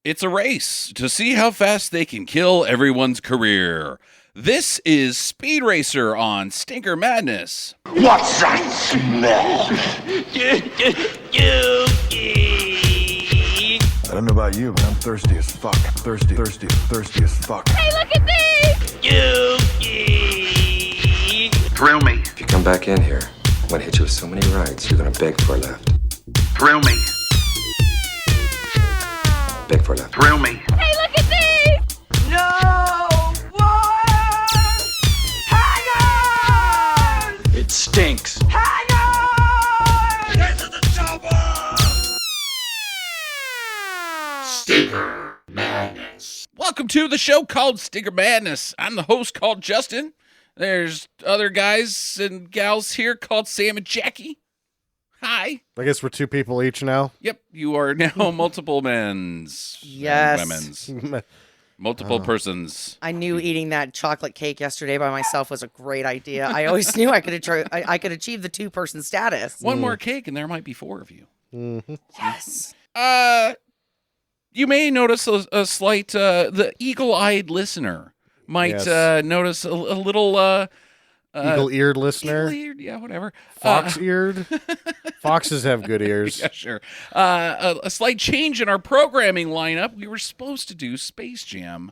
It's a race to see how fast they can kill everyone's career. This is Speed Racer on Stinker Madness. What's that smell? I don't know about you, but I'm thirsty as fuck. Thirsty as fuck. Hey, look at me! Thrill me. If you come back in here, I'm gonna hit you with so many rides, you're gonna beg for a left. Thrill me. Beg for a left. Thrill me. Hey, look at me! No one! Hang on! It stinks. Hang on! Get to the chopper! Stinker Madness. Welcome to the show called Stinker Madness. I'm the host called Justin. There's other guys and gals here called Sam and Jackie. Hi. I guess we're two people each now. Yep, you are now multiple men's. Yes. And women's. Multiple persons. I knew eating that chocolate cake yesterday by myself was a great idea. I always knew I could achieve the two-person status. One more cake and there might be four of you. Mm-hmm. Yes. You may notice a slight, the eagle-eyed listener might notice a little... Eagle-eared listener? Eagle-eared, yeah, whatever. Fox-eared? Foxes have good ears. Yeah, sure. A slight change in our programming lineup. We were supposed to do Space Jam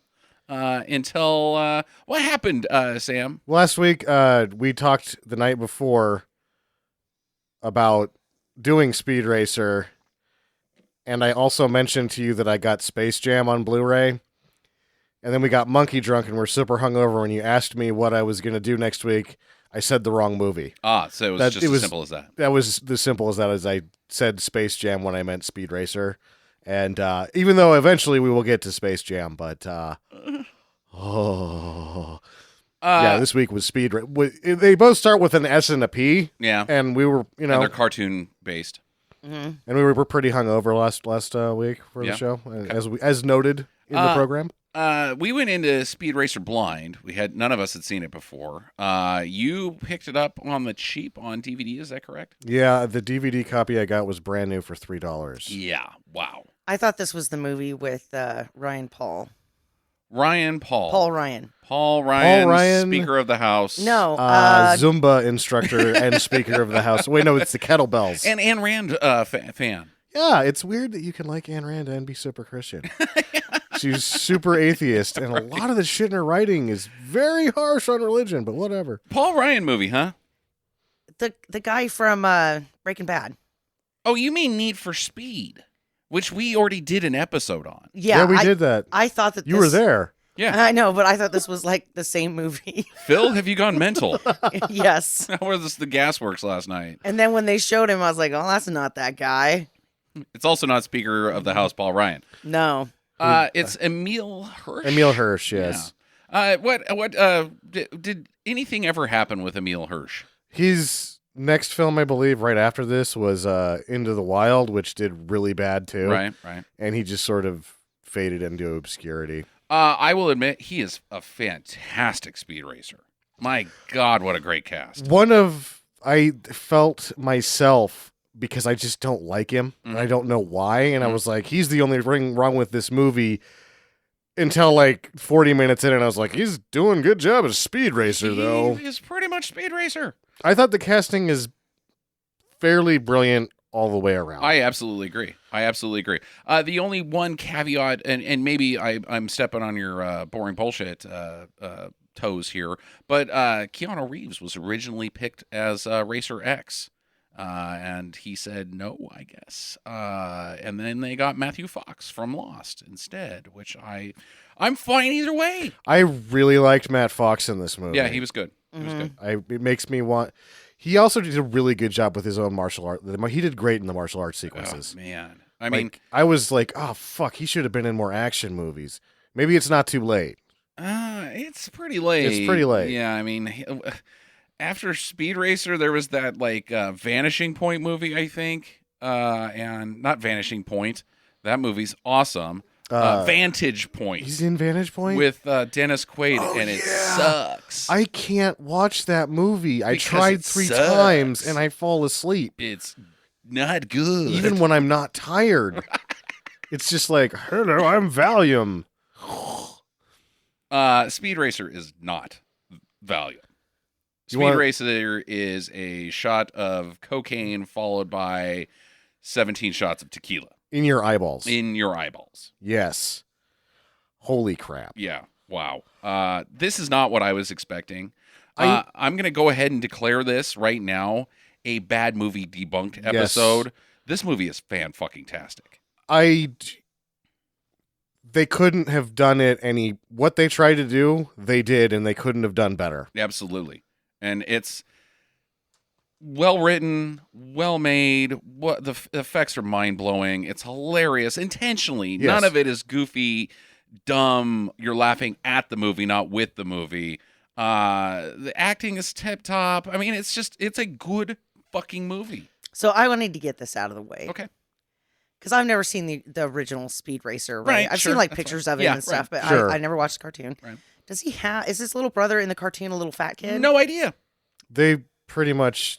until... what happened, Sam? Last week, we talked the night before about doing Speed Racer, and I also mentioned to you that I got Space Jam on Blu-ray. And then we got monkey drunk and we're super hungover. When you asked me what I was going to do next week, I said the wrong movie. So it was as simple as that. That was as simple as that, as I said Space Jam when I meant Speed Racer. And even though eventually we will get to Space Jam, but this week was Speed Racer. They both start with an S and a P. Yeah. And we were, And they're cartoon based. Mm-hmm. And we were pretty hungover last week for the show, as noted in the program. We went into Speed Racer blind. None of us had seen it before. You picked it up on the cheap on DVD, is that correct? Yeah, the DVD copy I got was brand new for $3. Yeah, wow. I thought this was the movie with Ryan Paul. Paul Ryan, Speaker of the House. No. Zumba instructor and Speaker of the House. Wait, no, it's the Kettlebells. And Ayn Rand fan. Yeah, it's weird that you can like Ayn Rand and be super Christian. She's super atheist, and a lot of the shit in her writing is very harsh on religion, but whatever. Paul Ryan movie, huh? The guy from Breaking Bad. Oh, you mean Need for Speed, which we already did an episode on. Yeah, we did that. I thought that you were there. Yeah, I know, but I thought this was like the same movie. Phil, have you gone mental? Yes. How was the Gasworks last night? And then when they showed him, I was like, oh, that's not that guy. It's also not Speaker of the House, Paul Ryan. No. It's Emil Hirsch. Emil Hirsch, yes. Yeah. Did anything ever happen with Emil Hirsch? His next film, I believe, right after this was Into the Wild, which did really bad too. Right. And he just sort of faded into obscurity. I will admit, he is a fantastic speed racer. My God, what a great cast. I felt myself, because I just don't like him, and I don't know why, and I was like, he's the only thing wrong with this movie, until like 40 minutes in, and I was like, he's doing a good job as Speed Racer, though. He is pretty much Speed Racer. I thought the casting is fairly brilliant all the way around. I absolutely agree. The only one caveat, and maybe I'm stepping on your boring bullshit toes here, but Keanu Reeves was originally picked as Racer X. And he said no, I guess. And then they got Matthew Fox from Lost instead, which I'm fine either way. I really liked Matt Fox in this movie. Yeah, he was good. It makes me want. He also did a really good job with his own martial art. He did great in the martial arts sequences. Oh, man. I was like, oh, fuck, he should have been in more action movies. Maybe it's not too late. It's pretty late. It's pretty late. Yeah, I mean, after Speed Racer, there was that Vanishing Point movie, I think, and not Vanishing Point. That movie's awesome. Vantage Point. He's in Vantage Point with Dennis Quaid, and it sucks. I can't watch that movie. I Because tried it 3 sucks. times and I fall asleep. It's not good, even when I'm not tired. It's just like, hello, I'm Valium. Speed Racer is not Valium. You Speed want- Racer is a shot of cocaine followed by 17 shots of tequila In your eyeballs. in your eyeballs. Yes. Holy crap. Yeah. Wow. This is not what I was expecting. I'm going to go ahead and declare this right now a bad movie debunked episode. This movie is fan-fucking-tastic. They couldn't have done it any... What they tried to do, they did, and they couldn't have done better. Absolutely. And it's well-written, well-made. What the effects are mind-blowing. It's hilarious. Intentionally. Yes. None of it is goofy, dumb. You're laughing at the movie, not with the movie. The acting is tip-top. I mean, it's a good fucking movie. So I wanted to get this out of the way. Okay. Because I've never seen the original Speed Racer. Right, I've sure, seen like that's pictures fine. of it Yeah, and stuff, but Sure. I never watched the cartoon. Right. Does he have? Is his little brother in the cartoon a little fat kid? No idea. They pretty much...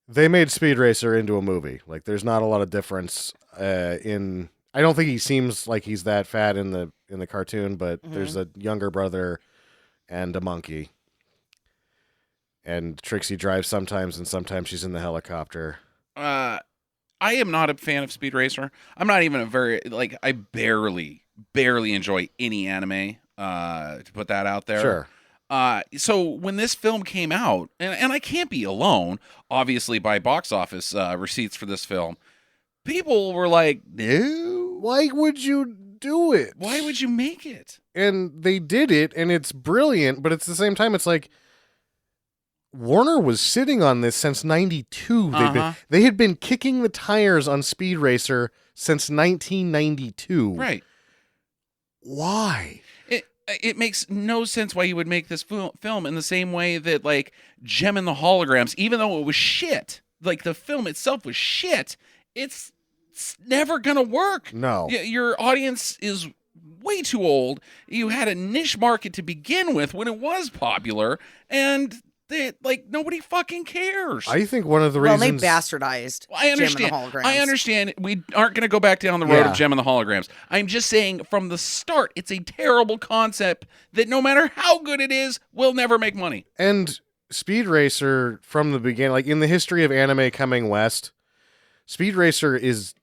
They made Speed Racer into a movie. Like, there's not a lot of difference in... I don't think he seems like he's that fat in the cartoon, but there's a younger brother and a monkey. And Trixie drives sometimes, and sometimes she's in the helicopter. I am not a fan of Speed Racer. I'm not even I barely enjoy any anime, to put that out there. Sure. So when this film came out, and I can't be alone, obviously, by box office receipts for this film, people were like, no. Why would you do it? Why would you make it? And they did it, and it's brilliant, but at the same time, it's like, Warner was sitting on this since 92. They had been kicking the tires on Speed Racer since 1992. Right. Why? It makes no sense why you would make this film in the same way that, like, Gem and the Holograms, even though it was shit, like, the film itself was shit, it's never gonna work. No. Your audience is way too old. You had a niche market to begin with when it was popular, and nobody fucking cares. I think one of the Well, reasons... they bastardized I understand. Gem and the Holograms. I understand. We aren't going to go back down the road Yeah. of Gem and the Holograms. I'm just saying from the start, it's a terrible concept that no matter how good it is, will never make money. And Speed Racer, from the beginning, like in the history of anime coming west, Speed Racer is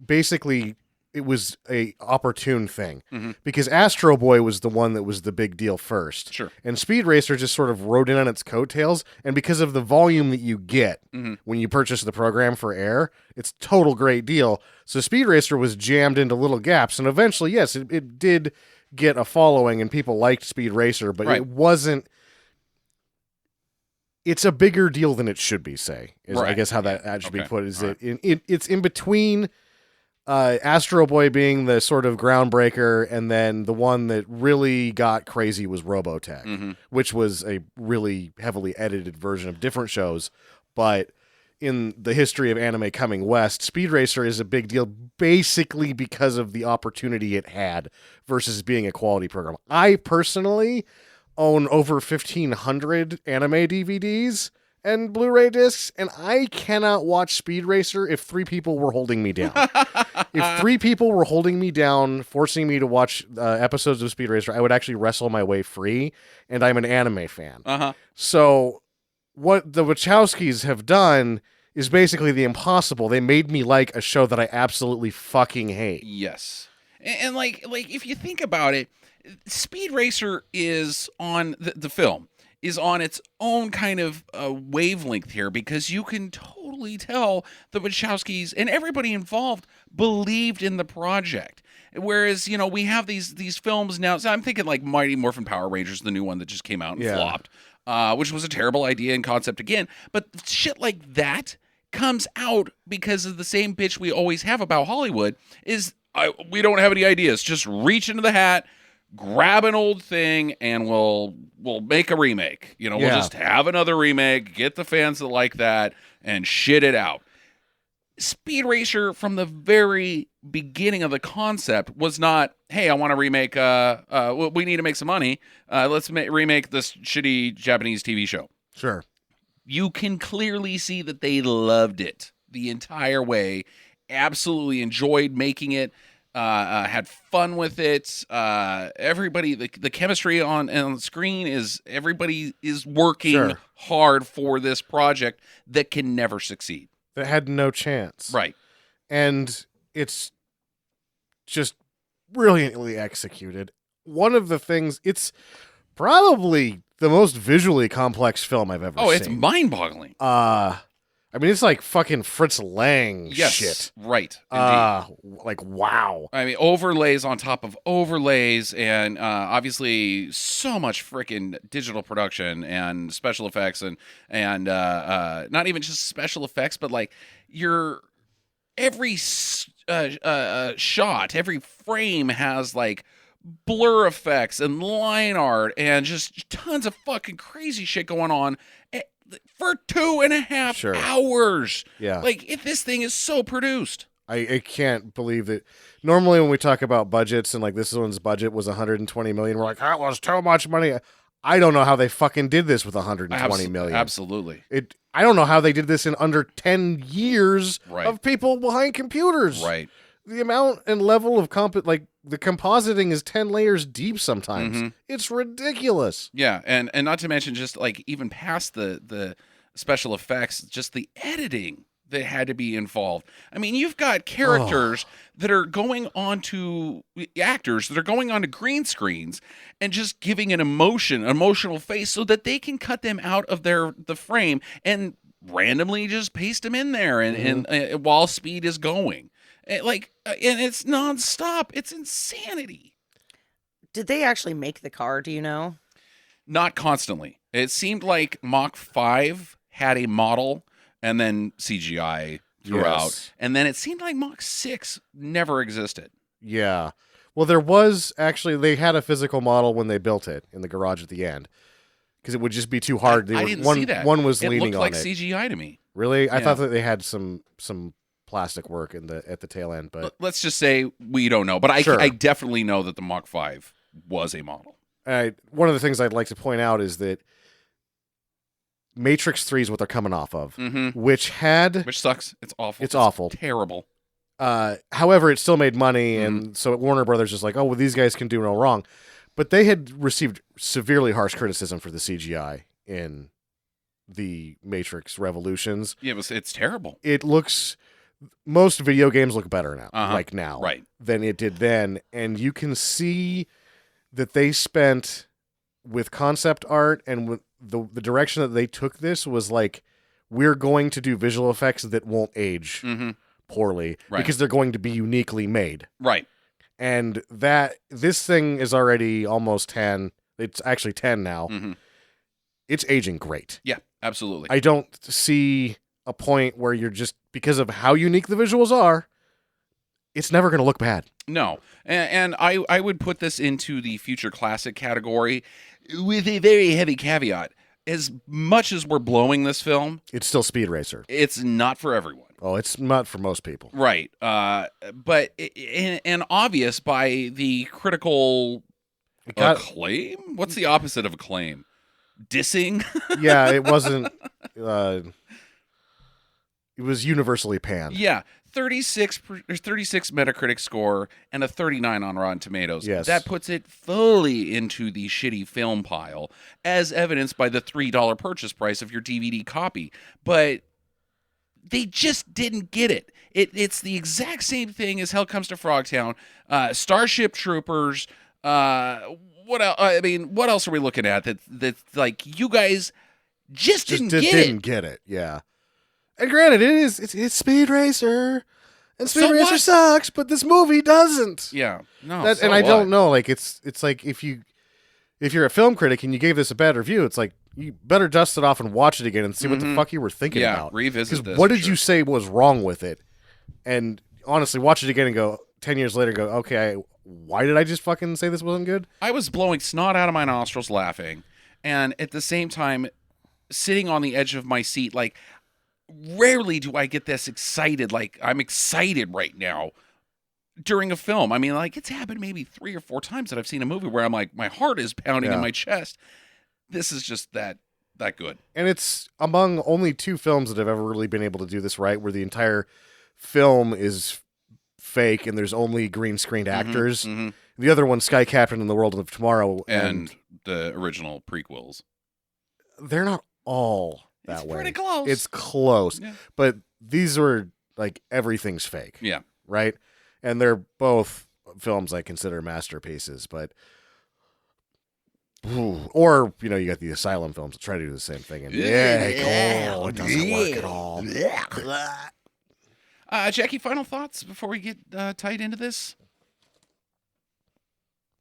basically... It was a opportune thing because Astro Boy was the one that was the big deal first. Sure. And Speed Racer just sort of rode in on its coattails. And because of the volume that you get when you purchase the program for air, it's a total great deal. So Speed Racer was jammed into little gaps. And eventually, yes, it did get a following and people liked Speed Racer, but Right. it wasn't. It's a bigger deal than it should be, say, is I Right. guess how that should be Okay. put. Is All it's in between Astro Boy being the sort of groundbreaker, and then the one that really got crazy was Robotech, which was a really heavily edited version of different shows. But in the history of anime coming west, Speed Racer is a big deal basically because of the opportunity it had versus being a quality program. I personally own over 1,500 anime DVDs and Blu-ray discs, and I cannot watch Speed Racer if 3 people were holding me down. If 3 people were holding me down, forcing me to watch episodes of Speed Racer, I would actually wrestle my way free, and I'm an anime fan. So what the Wachowskis have done is basically the impossible. They made me like a show that I absolutely fucking hate. Yes. And like if you think about it, Speed Racer is on the film is on its own kind of wavelength here, because you can totally tell the Wachowskis and everybody involved believed in the project. Whereas, we have these films now. So I'm thinking like Mighty Morphin Power Rangers, the new one that just came out and flopped, which was a terrible idea and concept again. But shit like that comes out because of the same bitch we always have about Hollywood is we don't have any ideas. Just reach into the hat, grab an old thing, and we'll make a remake. We'll just have another remake, get the fans that like that, and shit it out. Speed Racer, from the very beginning of the concept, was not, hey, I want to remake, we need to make some money. Let's remake this shitty Japanese TV show. Sure. You can clearly see that they loved it the entire way, absolutely enjoyed making it. Had fun with it. Everybody, the chemistry on screen is everybody is working Sure. hard for this project that can never succeed. That had no chance. Right. And it's just brilliantly executed. One of the things, it's probably the most visually complex film I've ever seen. Oh, it's mind-boggling. I mean, it's like fucking Fritz Lang Yes. shit. Right. Indeed. Like, wow. I mean, overlays on top of overlays, and obviously so much freaking digital production and special effects, and not even just special effects, but like your every shot, every frame has like blur effects and line art and just tons of fucking crazy shit going on for 2.5 Sure. hours. Yeah. Like, if this thing is so produced. I can't believe that. Normally, when we talk about budgets and like this one's budget was 120 million, we're like, that was too much money. I don't know how they fucking did this with 120 million. Absolutely. I don't know how they did this in under 10 years Right. of people behind computers. Right. The amount and level of like the compositing is 10 layers deep sometimes. Mhm. It's ridiculous. Yeah, and not to mention just like even past the special effects, just the editing that had to be involved. I mean, you've got characters that are going on to actors that are going on to green screens and just giving an emotional face so that they can cut them out of the frame and randomly just paste them in there and while speed is going. And it's nonstop. It's insanity. Did they actually make the car? Do you know? Not constantly. It seemed like Mach 5 had a model and then CGI throughout. Yes. And then it seemed like Mach 6 never existed. Yeah. Well, there was actually, they had a physical model when they built it in the garage at the end because it would just be too hard. I didn't see that. One was it leaning looked on like it. CGI to me. Really? I Yeah. thought that they had some plastic work at the tail end, but Let's just say we don't know. But Sure. I definitely know that the Mach 5 was a model. one of the things I'd like to point out is that Matrix 3 is what they're coming off of, Mm-hmm. which had, Which sucks. It's awful. It's awful. Terrible. however, it still made money, Mm-hmm. and so Warner Brothers is like, oh, well, these guys can do no wrong. But they had received severely harsh criticism for the CGI in the Matrix Revolutions. Yeah, it's terrible. It looks, most video games look better now, Uh-huh. like now, Right. than it did then. And you can see that they spent with concept art and with the direction that they took this was like, we're going to do visual effects that won't age Mm-hmm. poorly Right. because they're going to be uniquely made. Right. And that this thing is already almost 10. It's actually 10 now. Mm-hmm. It's aging great. Yeah, absolutely. I don't see a point where you're just, because of how unique the visuals are, it's never going to look bad. No, and I would put this into the future classic category with a very heavy caveat. As much as we're blowing this film, It's still Speed Racer. it's not for everyone. Oh, it's not for most people. Right. But and obvious by the critical It got, acclaim? What's the opposite of acclaim? Dissing? yeah, it wasn't. It was universally panned. Yeah. 36 Metacritic score and a 39 on Rotten Tomatoes. Yes. That puts it fully into the shitty film pile, as evidenced by the $3 purchase price of your DVD copy. But they just didn't get it. It's the exact same thing as Hell Comes to Frogtown, Starship Troopers. What else? I mean, what else are we looking at? That like you guys just didn't get didn't it. get it. Yeah. And granted, it's Speed Racer, and Speed So Racer what? sucks, but this movie doesn't. Yeah, no, That, so and I what? don't know. Like it's like if you're a film critic and you gave this a bad review, it's like you better dust it off and watch it again and see what the fuck you were thinking Yeah, about. revisit this what for did sure. you say was wrong with it? And honestly, watch it again and go 10 years later. Go, okay, why did I just fucking say this wasn't good? I was blowing snot out of my nostrils laughing, and at the same time, sitting on the edge of my seat, like. Rarely do I get this excited, like I'm excited right now during a film. I mean, like it's happened maybe 3 or 4 times that I've seen a movie where I'm like, my heart is pounding in Yeah. my chest. This is just that good. And it's among only 2 films that have ever really been able to do this right, where the entire film is fake and there's only green screened actors. Mm-hmm. The other one's Sky Captain in the World of Tomorrow, And the original prequels. they're not all that It's way. pretty close. It's close, Yeah. but these were like everything's fake. Yeah. Right, and they're both films I consider masterpieces, but. Or, you got the Asylum films that try to do the same thing. And it doesn't work at all. Jackie, final thoughts before we get tied into this?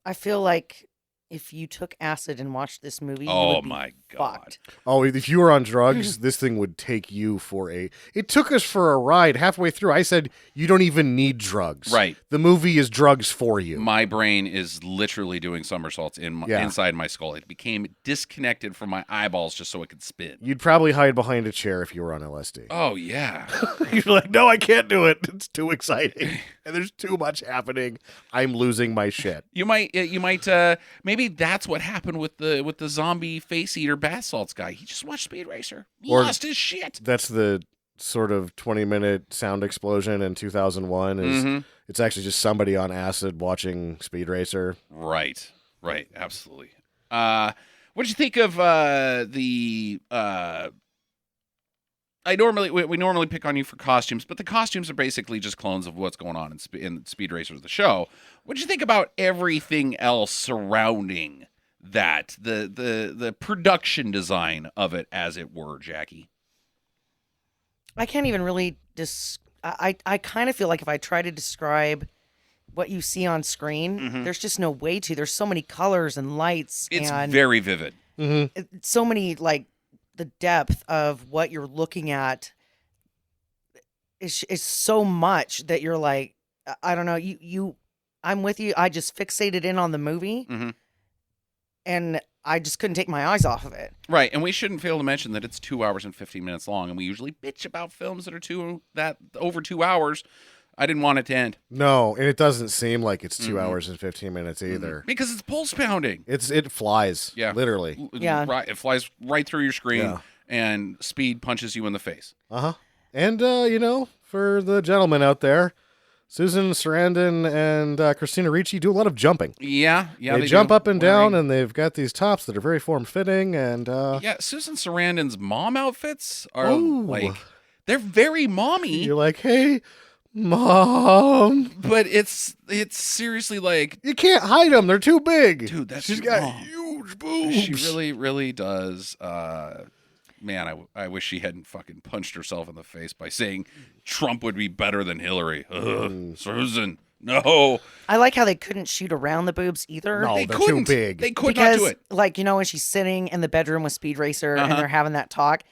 I feel like if you took acid and watched this movie, you Oh would be my God. fucked. Oh, if you were on drugs, this thing would take you for a... It took us for a ride halfway through. I said, you don't even need drugs. Right. The movie is drugs for you. My brain is literally doing somersaults inside my skull. It became disconnected from my eyeballs just so it could spin. You'd probably hide behind a chair if you were on LSD. Oh, yeah. You're like, no, I can't do it. It's too exciting. And there's too much happening. I'm losing my shit. You might, maybe that's what happened with the zombie face eater bath salts guy. He just watched Speed Racer, lost his shit. That's the sort of 20-minute sound explosion in 2001. It's actually just somebody on acid watching Speed Racer. Right, absolutely. What did you think of the? We normally pick on you for costumes, but the costumes are basically just clones of what's going on in Speed Racer, the show. What did you think about everything else surrounding that, the production design of it, as it were, Jackie? I can't even really I kind of feel like if I try to describe what you see on screen, there's just no way to. There's so many colors and lights. It's and very vivid. so many, like, the depth of what you're looking at is so much that you're like, I don't know, I'm with you. I just fixated in on the movie and I just couldn't take my eyes off of it. Right, and we shouldn't fail to mention that it's 2 hours and 15 minutes long, and we usually bitch about films that are over 2 hours. I didn't want it to end. No, and it doesn't seem like it's 2 hours and 15 minutes either. Because it's pulse pounding. It flies. Yeah. Literally. Yeah. Right, it flies right through your screen, Yeah. and Speed punches you in the face. And, for the gentlemen out there, Susan Sarandon and Christina Ricci do a lot of jumping. Yeah, they jump do. up and down, and they've got these tops that are very form-fitting, and... Yeah, Susan Sarandon's mom outfits are, they're very mommy. You're like, hey, Mom. But it's seriously like... You can't hide them. They're too big. Dude, that's She's your got mom. huge boobs. She really, really does. Man, I wish she hadn't fucking punched herself in the face by saying Trump would be better than Hillary. Ugh, Susan, no. I like how they couldn't shoot around the boobs either. No, They they're couldn't. too big. They could Because, not do it. like, when she's sitting in the bedroom with Speed Racer and they're having that talk,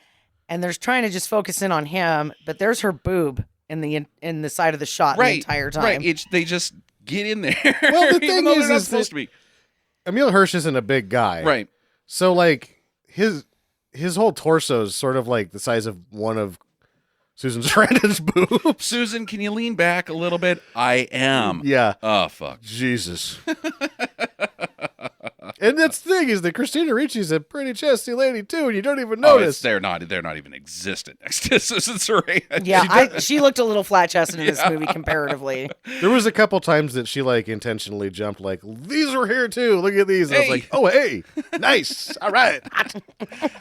and they're trying to just focus in on him, but there's her boob in the side of the shot the entire time. Right, they just get in there. Well, the even thing though is they're not that supposed to be. Emil Hirsch isn't a big guy. Right. So, like, his whole torso is sort of like the size of one of Susan Sarandon's boobs. Susan, can you lean back a little bit? I am. Yeah. Oh, fuck. Jesus. And that's the thing is that Christina Ricci's a pretty chesty lady too, and you don't even notice. They're not even existent next to Susan Sarandon. Yeah, she looked a little flat-chested in this movie comparatively. There was a couple times that she like intentionally jumped like, these are here too. Look at these. And I was Hey. like, oh hey, nice. All right.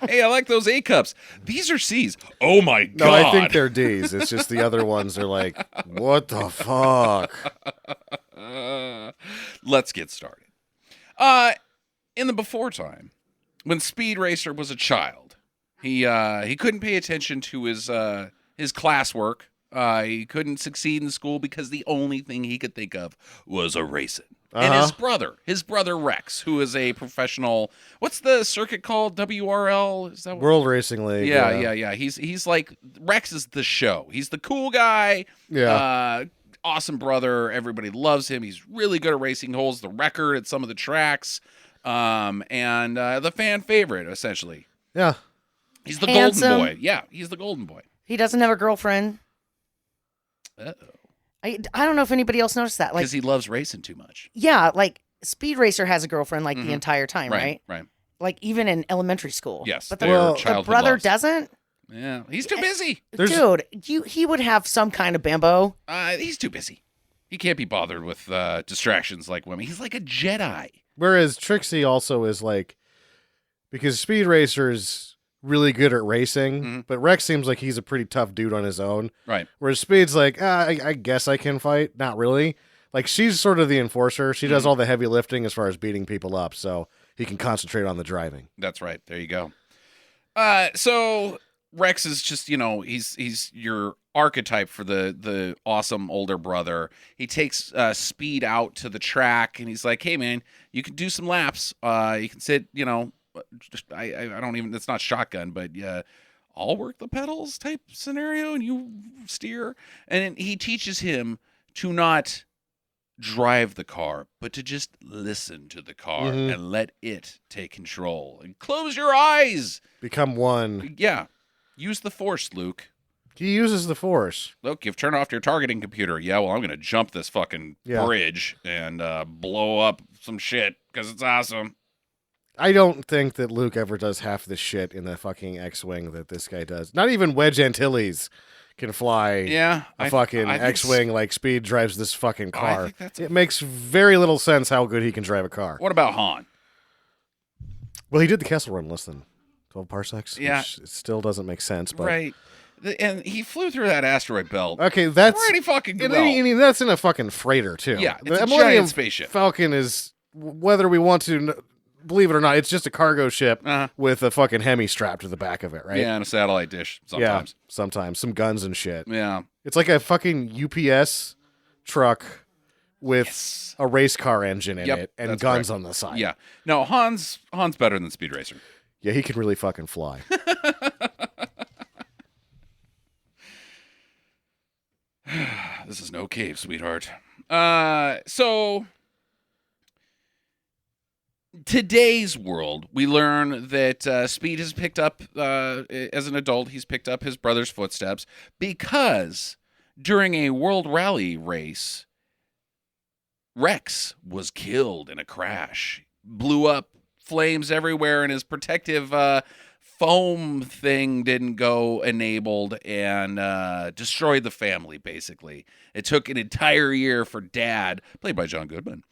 Hey, I like those A cups. These are C's. Oh my god. No, I think they're D's. It's just the other ones are like, what the fuck? Let's get started. In the before time, when Speed Racer was a child, he couldn't pay attention to his classwork. He couldn't succeed in school because the only thing he could think of was a racing. And his brother Rex, who is a professional. What's the circuit called? WRL? Is that what? World Racing League. Yeah. He's like, Rex is the show. He's the cool guy. Yeah. Awesome brother. Everybody loves him. He's really good at racing. Holds the record at some of the tracks. And the fan favorite, essentially. Yeah. He's the Handsome. golden boy. Yeah, he's the golden boy. He doesn't have a girlfriend. Uh-oh. I don't know if anybody else noticed that. Like, Because he loves racing too much. yeah, like Speed Racer has a girlfriend like the entire time, right? Right. Like even in elementary school. Yes, but their the childhood brother loves. doesn't. Yeah, he's too busy. Dude, he would have some kind of bimbo. He's too busy. He can't be bothered with distractions like women. He's like a Jedi. Whereas Trixie also is like, because Speed Racer's really good at racing, but Rex seems like he's a pretty tough dude on his own. Right. Whereas Speed's like, I guess I can fight. Not really. Like, she's sort of the enforcer. She does all the heavy lifting as far as beating people up, so he can concentrate on the driving. That's right. There you go. So Rex is just, he's your archetype for the awesome older brother. He takes Speed out to the track, and he's like, hey, man, you can do some laps. You can sit, I don't even, it's not shotgun, but I'll work the pedals type scenario, and you steer. And he teaches him to not drive the car, but to just listen to the car and let it take control. And close your eyes. Become one. Yeah. Use the Force, Luke. He uses the Force. Look, you've turned off your targeting computer. Yeah, well, I'm going to jump this fucking bridge and blow up some shit because it's awesome. I don't think that Luke ever does half the shit in the fucking X-Wing that this guy does. Not even Wedge Antilles can fly a fucking X-Wing like Speed drives this fucking car. It makes very little sense how good he can drive a car. What about Han? Well, he did the Kessel Run less than 12 parsecs, Yeah. which still doesn't make sense. But Right. And he flew through that asteroid belt. okay, that's Pretty fucking well. I mean, that's in a fucking freighter too. Yeah, it's the a Millennium giant spaceship. Falcon is, whether we want to believe it or not, it's just a cargo ship with a fucking Hemi strapped to the back of it, right? Yeah, and a satellite dish sometimes. Yeah, sometimes. Some guns and shit. Yeah. It's like a fucking UPS truck with a race car engine in it and that's guns correct. on the side. Yeah. No, Han's better than Speed Racer. Yeah, he can really fucking fly. This is no cave, sweetheart. So today's world, we learn that Speed has picked up, as an adult, he's picked up his brother's footsteps because during a world rally race, Rex was killed in a crash. Blew up, flames everywhere, and his protective foam thing didn't go enabled and destroyed the family, basically. It took an entire year for Dad, played by John Goodman,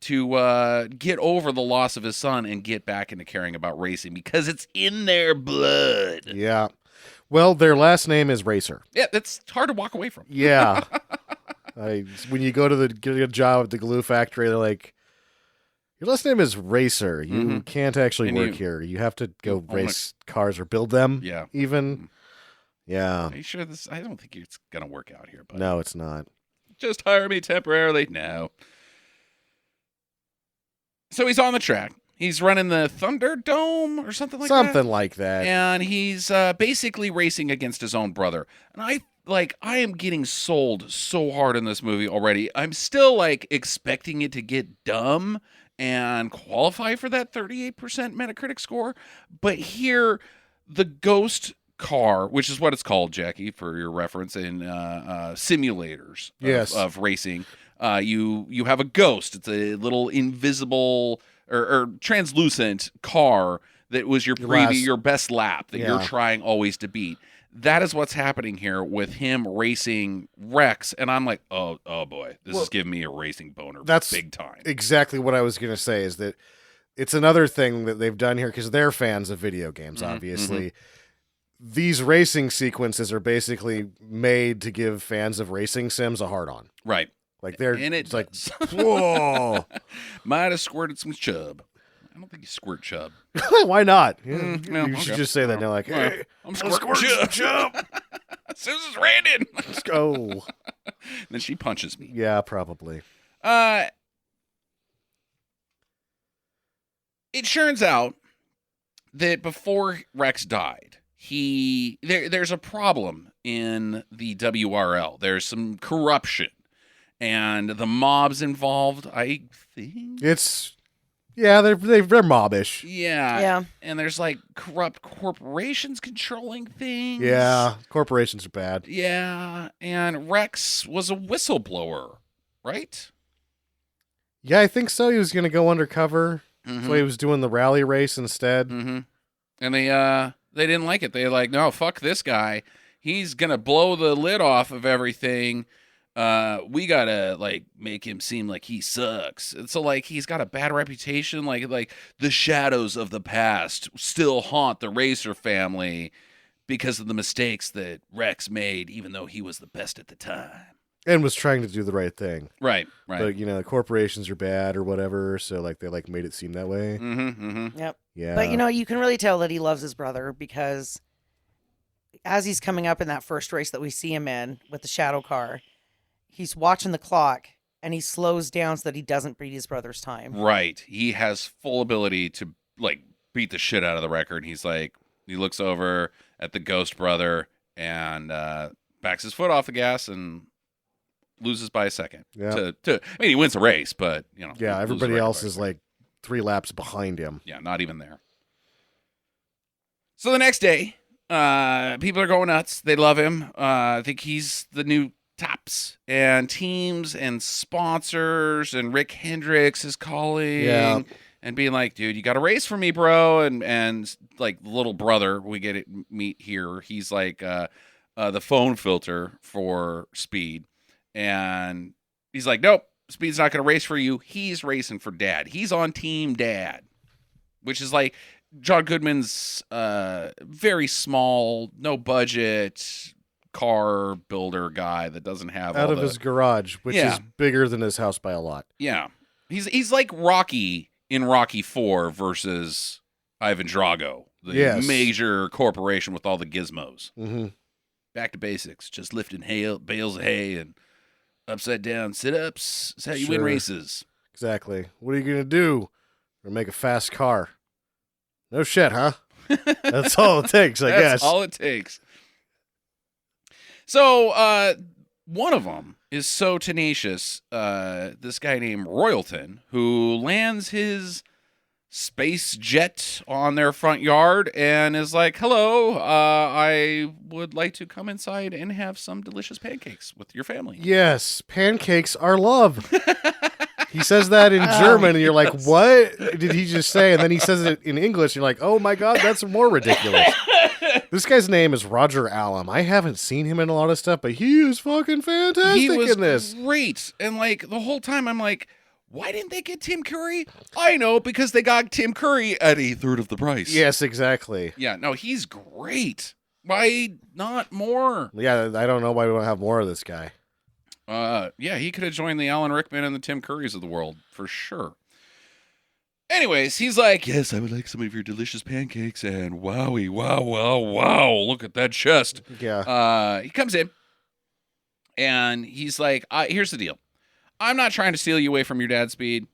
to get over the loss of his son and get back into caring about racing because it's in their blood. Yeah. Well, their last name is Racer. Yeah, that's hard to walk away from. Yeah. When you go to get a job at the glue factory, they're like, your last name is Racer. You can't actually work here. You have to go race cars or build them. Yeah. Even. Yeah. Are you sure this? I don't think it's going to work out here. But No, it's not. just hire me temporarily. No. So he's on the track. He's running the Thunderdome or something like that. Something like that. And he's basically racing against his own brother. And I am getting sold so hard in this movie already. I'm still expecting it to get dumb and qualify for that 38% Metacritic score. But here, the ghost car, which is what it's called, Jackie, for your reference, in simulators of racing, you have a ghost. It's a little invisible or translucent car that was your best lap that you're trying always to beat. That is what's happening here with him racing Rex, and I'm like, oh boy, this is giving me a racing boner. That's big time. Exactly what I was going to say. Is that it's another thing that they've done here because they're fans of video games. Obviously, these racing sequences are basically made to give fans of racing sims a hard on. Right. Like they're and it's like, whoa, might have squirted some chub. I don't think you squirt chub. Why not? No, you should just say that now. Like, hey, I'm squirting chub. Susan's raining. Let's go. Then she punches me. Yeah, probably. It turns out that before Rex died, there's a problem in the WRL. There's some corruption, and the mob's involved. I think they're mobbish. Yeah. And there's corrupt corporations controlling things. Yeah, corporations are bad. Yeah, and Rex was a whistleblower, right? Yeah, I think so. He was going to go undercover. That's why he was doing the rally race instead. And they They didn't like it. They're like, no, fuck this guy. He's gonna blow the lid off of everything. We gotta like make him seem like he sucks. And so like he's got a bad reputation. Like the shadows of the past still haunt the Racer family because of the mistakes that Rex made, even though he was the best at the time. And was trying to do the right thing. Right. But, corporations are bad or whatever, so, like, they, like, made it seem that way. Yep. Yeah. But, you can really tell that he loves his brother because as he's coming up in that first race that we see him in with the shadow car, he's watching the clock and he slows down so that he doesn't beat his brother's time. Right. He has full ability to, like, beat the shit out of the record. He's like, he looks over at the ghost brother and backs his foot off the gas and loses by a second. Yeah. He wins the race, but, Yeah, everybody else is, like, 3 laps behind him. Yeah, not even there. So the next day, people are going nuts. They love him. I think he's the new tops. And teams and sponsors and Rick Hendricks is calling and being like, dude, you got to race for me, bro. And like the little brother we get to meet here, he's like the phone filter for Speed. And he's like, nope, Speed's not going to race for you. He's racing for Dad. He's on Team Dad, which is like John Goodman's very small, no budget car builder guy that doesn't have out of his garage, which is bigger than his house by a lot. Yeah, he's like Rocky in Rocky 4 versus Ivan Drago, the major corporation with all the gizmos. Mm-hmm. Back to basics, just lifting bales of hay and upside down sit-ups. That's how you win races. Exactly. What are you gonna do? Or make a fast car? No shit, huh? That's all it takes, I guess. That's all it takes. So, one of them is so tenacious, this guy named Royalton, who lands his space jet on their front yard and is like, hello, I would like to come inside and have some delicious pancakes with your family. Yes, pancakes are love. He says that in German, and you're like, what did he just say? And then he says it in English, and you're like, oh my God, that's more ridiculous. This guy's name is Roger Allam. I haven't seen him in a lot of stuff, but he is fucking fantastic in this. Great. And like the whole time I'm like, why didn't they get Tim Curry? I know, because they got Tim Curry at a third of the price. Yes, exactly. Yeah, no, he's great. Why not more? Yeah, I don't know why we don't have more of this guy. Yeah, he could have joined the Alan Rickman and the Tim Currys of the world, for sure. Anyways, he's like, yes, I would like some of your delicious pancakes, and wowie, wow, look at that chest. Yeah. He comes in, and he's like, here's the deal. I'm not trying to steal you away from your dad's Speed.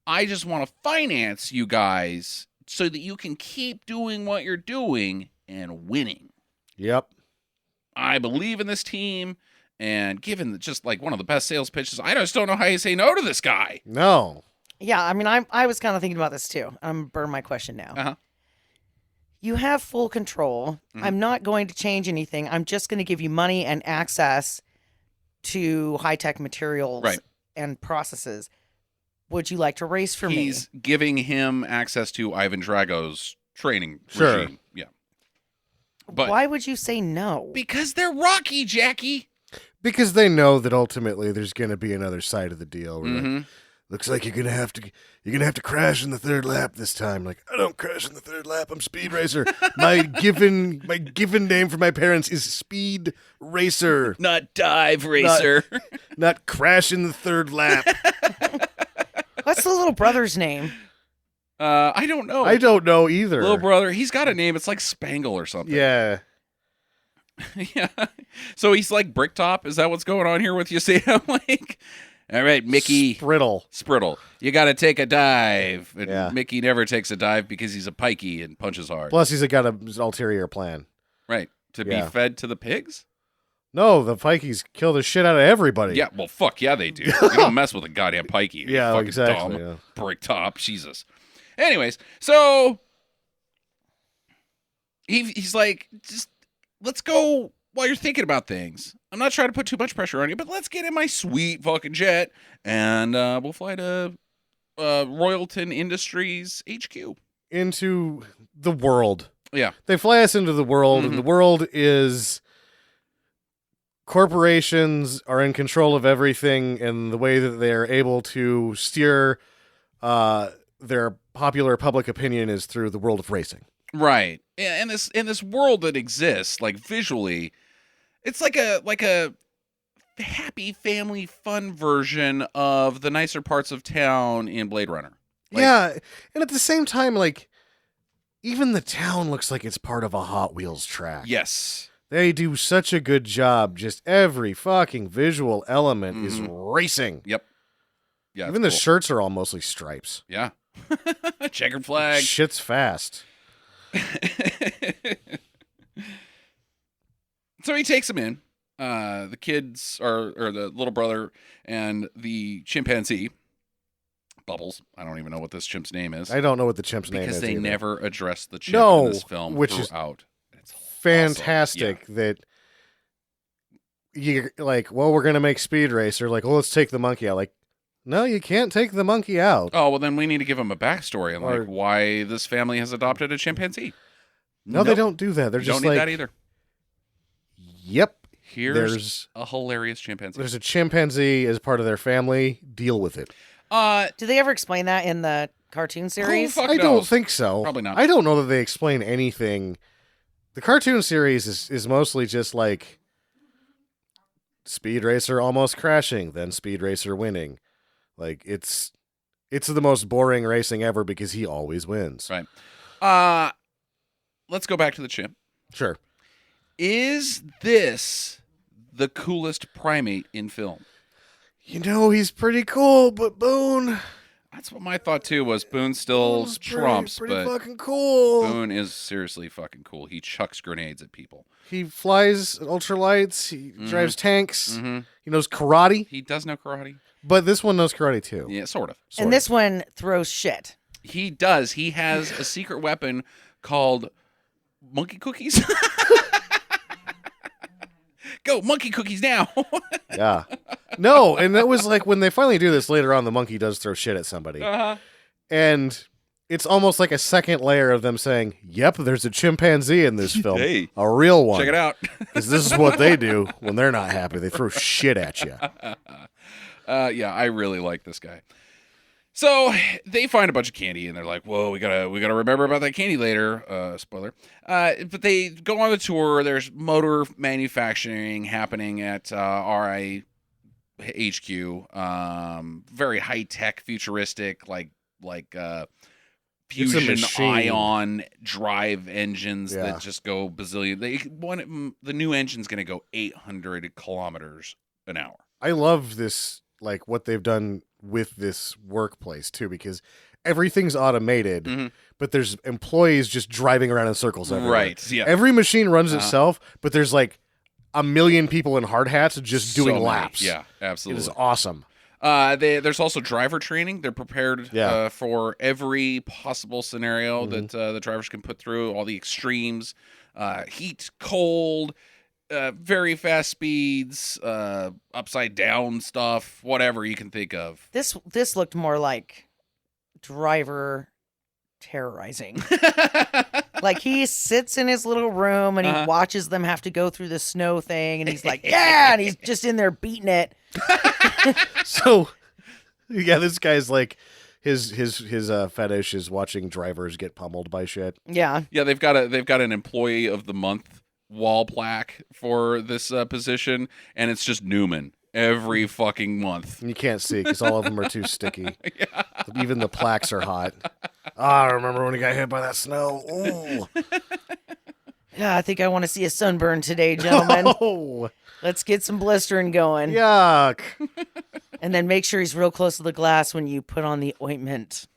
I just want to finance you guys so that you can keep doing what you're doing and winning. Yep. I believe in this team, and given just like one of the best sales pitches, I just don't know how you say no to this guy. No. Yeah, I mean, I was kind of thinking about this too. I'm going to burn my question now. Uh-huh. You have full control. Mhm. I'm not going to change anything. I'm just going to give you money and access to high-tech materials and processes. Would you like to race for me? He's giving him access to Ivan Drago's training Sure. regime. Yeah. But why would you say no? because they're Rocky, Jackie. Because they know that ultimately there's going to be another side of the deal. Where Mhm. like, looks like you're gonna have to crash in the third lap this time. Like, I don't crash in the third lap. I'm Speed Racer. my given name for my parents is Speed Racer. Not Dive Racer. Not crash in the third lap. What's the little brother's name? I don't know. I don't know either. Little brother. He's got a name. It's like Spangle or something. Yeah. Yeah. So he's like Bricktop. Is that what's going on here with you, Sam? Like, all right, Mickey. Spriddle. You got to take a dive. And Yeah. Mickey never takes a dive because he's a pikey and punches hard. Plus, he's got an ulterior plan. Right. To be Yeah. fed to the pigs? No, the Pikeys kill the shit out of everybody. Yeah, well, fuck yeah, they do. You don't mess with a goddamn pikey. You Yeah, fucking exactly. Dumb. Yeah. Bricktop. Jesus. Anyways, so he's like, just let's go while you're thinking about things. I'm not trying to put too much pressure on you, but let's get in my sweet fucking jet and we'll fly to Royalton Industries HQ. Into the world. Yeah. They fly us into the world, and the world is corporations are in control of everything, and the way that they're able to steer their popular public opinion is through the world of racing. Right. And this world that exists, like visually, it's like a happy family fun version of the nicer parts of town in Blade Runner. Like, yeah, and at the same time, like, even the town looks like it's part of a Hot Wheels track. Yes. They do such a good job. Just every fucking visual element is racing. Yep. Yeah. Even the shirts are all mostly stripes. Yeah. Checkered flag. Shit's fast. So he takes him in. The kids or the little brother and the chimpanzee. Bubbles. I don't even know what this chimp's name is. I don't know what the chimp's name is. Because they either. never address the chimp No, in this film which throughout. is fantastic that you're like, well, we're going to make Speed Racer. Like, well, let's take the monkey out. Like, no, you can't take the monkey out. Oh, well, then we need to give him a backstory on Or- like why this family has adopted a chimpanzee. No, they don't do that. They're just don't need like, that either. Yep. Here's a hilarious chimpanzee. There's a chimpanzee as part of their family. Deal with it. Do they ever explain that in the cartoon series? Who the fuck I don't knows? think so. Probably not. I don't know that they explain anything. The cartoon series is mostly just like Speed Racer almost crashing, then Speed Racer winning. Like it's the most boring racing ever because he always wins. Right. Let's go back to the chimp. Sure. Is this the coolest primate in film? You know, he's pretty cool, but Boone. That's what my thought too was. Boone still Boone's trumps, pretty but fucking cool. Boone is seriously fucking cool. He chucks grenades at people. He flies ultralights. He drives tanks. Mm-hmm. He knows karate. He does know karate. But this one knows karate too. Yeah, sort of. And this one throws shit. He does. He has a secret weapon called monkey cookies. Go, monkey cookies now. Yeah. No, and that was like when they finally do this later on, the monkey does throw shit at somebody. And it's almost like a second layer of them saying, yep, there's a chimpanzee in this film. Hey, a real one. check it out. Because this is what they do when they're not happy. They throw shit at you. Yeah, I really like this guy. So they find a bunch of candy and they're like, "Whoa, we gotta remember about that candy later." Spoiler. But they go on the tour. There's motor manufacturing happening at RI HQ. Very high tech, futuristic, like fusion machine. ion drive engines Yeah. that just go bazillion. The new engine's gonna go 800 kilometers an hour. I love this, like what they've done with this workplace too, because everything's automated, but there's employees just driving around in circles everywhere. Right. Yeah. Every machine runs itself, but there's like a million people in hard hats just So doing many. laps. Yeah, It absolutely. is awesome. There's also driver training. They're prepared Yeah. for every possible scenario that the drivers can put through, all the extremes, heat, cold, very fast speeds, upside down stuff, whatever you can think of. This looked more like driver terrorizing. Like he sits in his little room and he watches them have to go through the snow thing and he's like, yeah, and he's just in there beating it. So, yeah, this guy's like his fetish is watching drivers get pummeled by shit. Yeah. Yeah, they've got an employee of the month wall plaque for this position, and it's just Newman every fucking month. And you can't see because all of them are too sticky. Even the plaques are hot. I remember when he got hit by that snow. Ooh. Yeah, I think I want to see a sunburn today, gentlemen. Oh, Let's get some blistering going. yuck. And then make sure he's real close to the glass when you put on the ointment.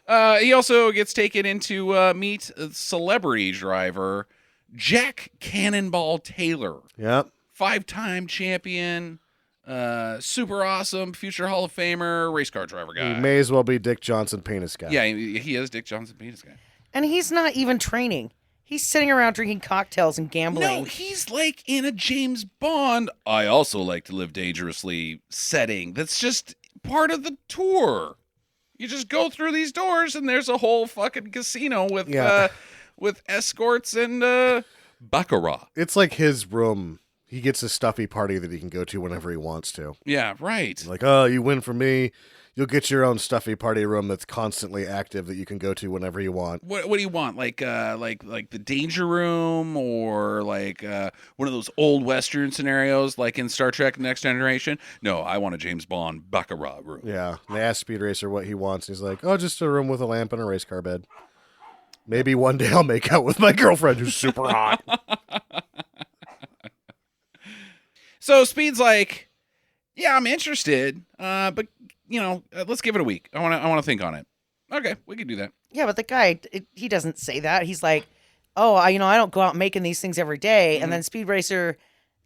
He also gets taken into meet a celebrity driver, Jack Cannonball Taylor. Yep. 5-time champion, super awesome, future Hall of Famer, race car driver guy. He may as well be Dick Johnson penis guy. Yeah, he is Dick Johnson penis guy. And he's not even training. He's sitting around drinking cocktails and gambling. No, he's like in a James Bond, I also like to live dangerously setting. That's just part of the tour. You just go through these doors and there's a whole fucking casino with Yeah. with escorts and baccarat. It's like his room. He gets a stuffy party that he can go to whenever he wants to. Yeah, right. Like, oh, you win for me. You'll get your own stuffy party room that's constantly active that you can go to whenever you want. What do you want? Like the Danger Room, or like one of those old Western scenarios, like in Star Trek: Next Generation? No, I want a James Bond baccarat room. Yeah, they ask Speed Racer what he wants. He's like, oh, just a room with a lamp and a race car bed. Maybe one day I'll make out with my girlfriend who's super hot. So Speed's like, yeah, I'm interested, but let's give it a week. I want to think on it. Okay, we can do that. Yeah, but the guy, he doesn't say that. He's like, oh, I don't go out making these things every day. And then Speed Racer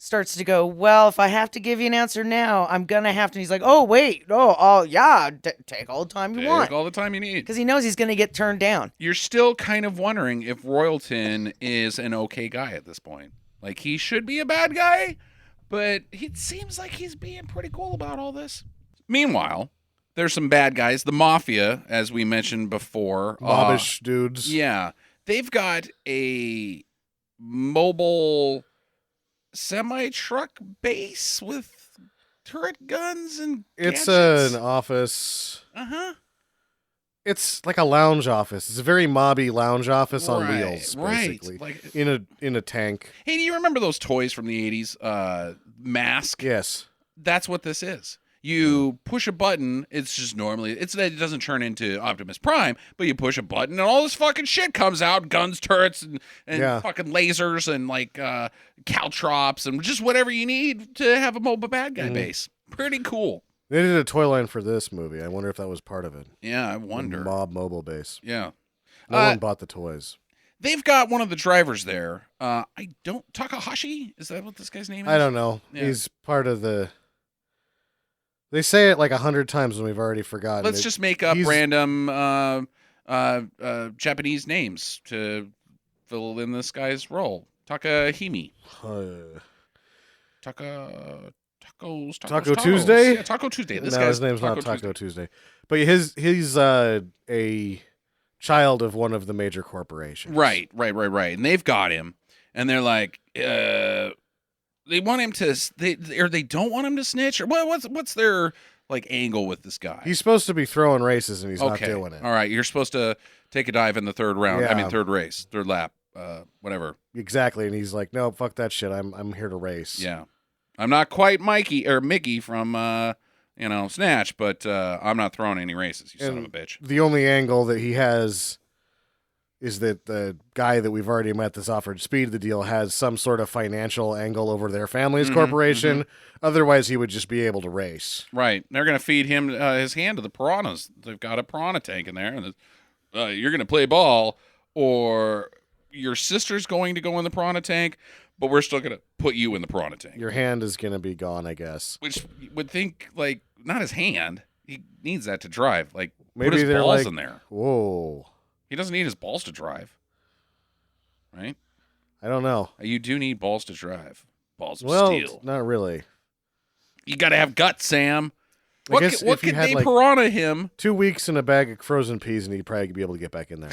starts to go, well, if I have to give you an answer now, I'm going to have to. And he's like, oh, wait, no, yeah, take all the time you want. Take all the time you need. Because he knows he's going to get turned down. You're still kind of wondering if Royalton is an okay guy at this point. Like, he should be a bad guy, but it seems like he's being pretty cool about all this. Meanwhile, there's some bad guys. The Mafia, as we mentioned before. Mobbish dudes. Yeah. They've got a mobile semi-truck base with turret guns and It's gadgets. an office. Uh-huh. It's like a lounge office. It's a very mobby lounge office on Right, wheels, right. basically. Like- in a tank. Hey, do you remember those toys from the 80s? Mask? Yes. That's what this is. You push a button, it's just normally, it doesn't turn into Optimus Prime, but you push a button and all this fucking shit comes out, guns, turrets, and Yeah. fucking lasers and like caltrops and just whatever you need to have a mobile bad guy base. Pretty cool. They did a toy line for this movie. I wonder if that was part of it. Yeah, I wonder. Mob mobile base. Yeah. No one bought the toys. They've got one of the drivers there. Takahashi? Is that what this guy's name is? I don't know. Yeah. He's part of the... They say it like 100 times and we've already forgotten. Let's just make up he's- random Japanese names to fill in this guy's role. Takahimi. Taco Tuesday? Yeah, Taco Tuesday. This no, guy's his name's not Tuesday. Taco Tuesday. But he's a child of one of the major corporations. Right. And they've got him, and they're like, they want him to, they don't want him to snitch, or what's their like angle with this guy? He's supposed to be throwing races and he's not okay. doing it. All right, you're supposed to take a dive in the third round. I Yeah. mean, third race, third lap, whatever. Exactly, and he's like, no, fuck that shit. I'm here to race. Yeah, I'm not quite Mickey from Snatch, but I'm not throwing any races. You son of a bitch. The only angle that he has is that the guy that we've already met that's offered Speed the deal has some sort of financial angle over their family's corporation. Otherwise, he would just be able to race. Right. They're going to feed him his hand to the piranhas. They've got a piranha tank in there, and you're going to play ball, or your sister's going to go in the piranha tank, but we're still going to put you in the piranha tank. Your hand is going to be gone, I guess. Which you would think, like, not his hand. He needs that to drive. Like, Maybe put his they're balls like, in there. Whoa. He doesn't need his balls to drive. Right? I don't know. You do need balls to drive. Balls of Well, steel. not really. You got to have guts, Sam. I What guess could if you had, they like, piranha him? 2 weeks in a bag of frozen peas and he'd probably be able to get back in there.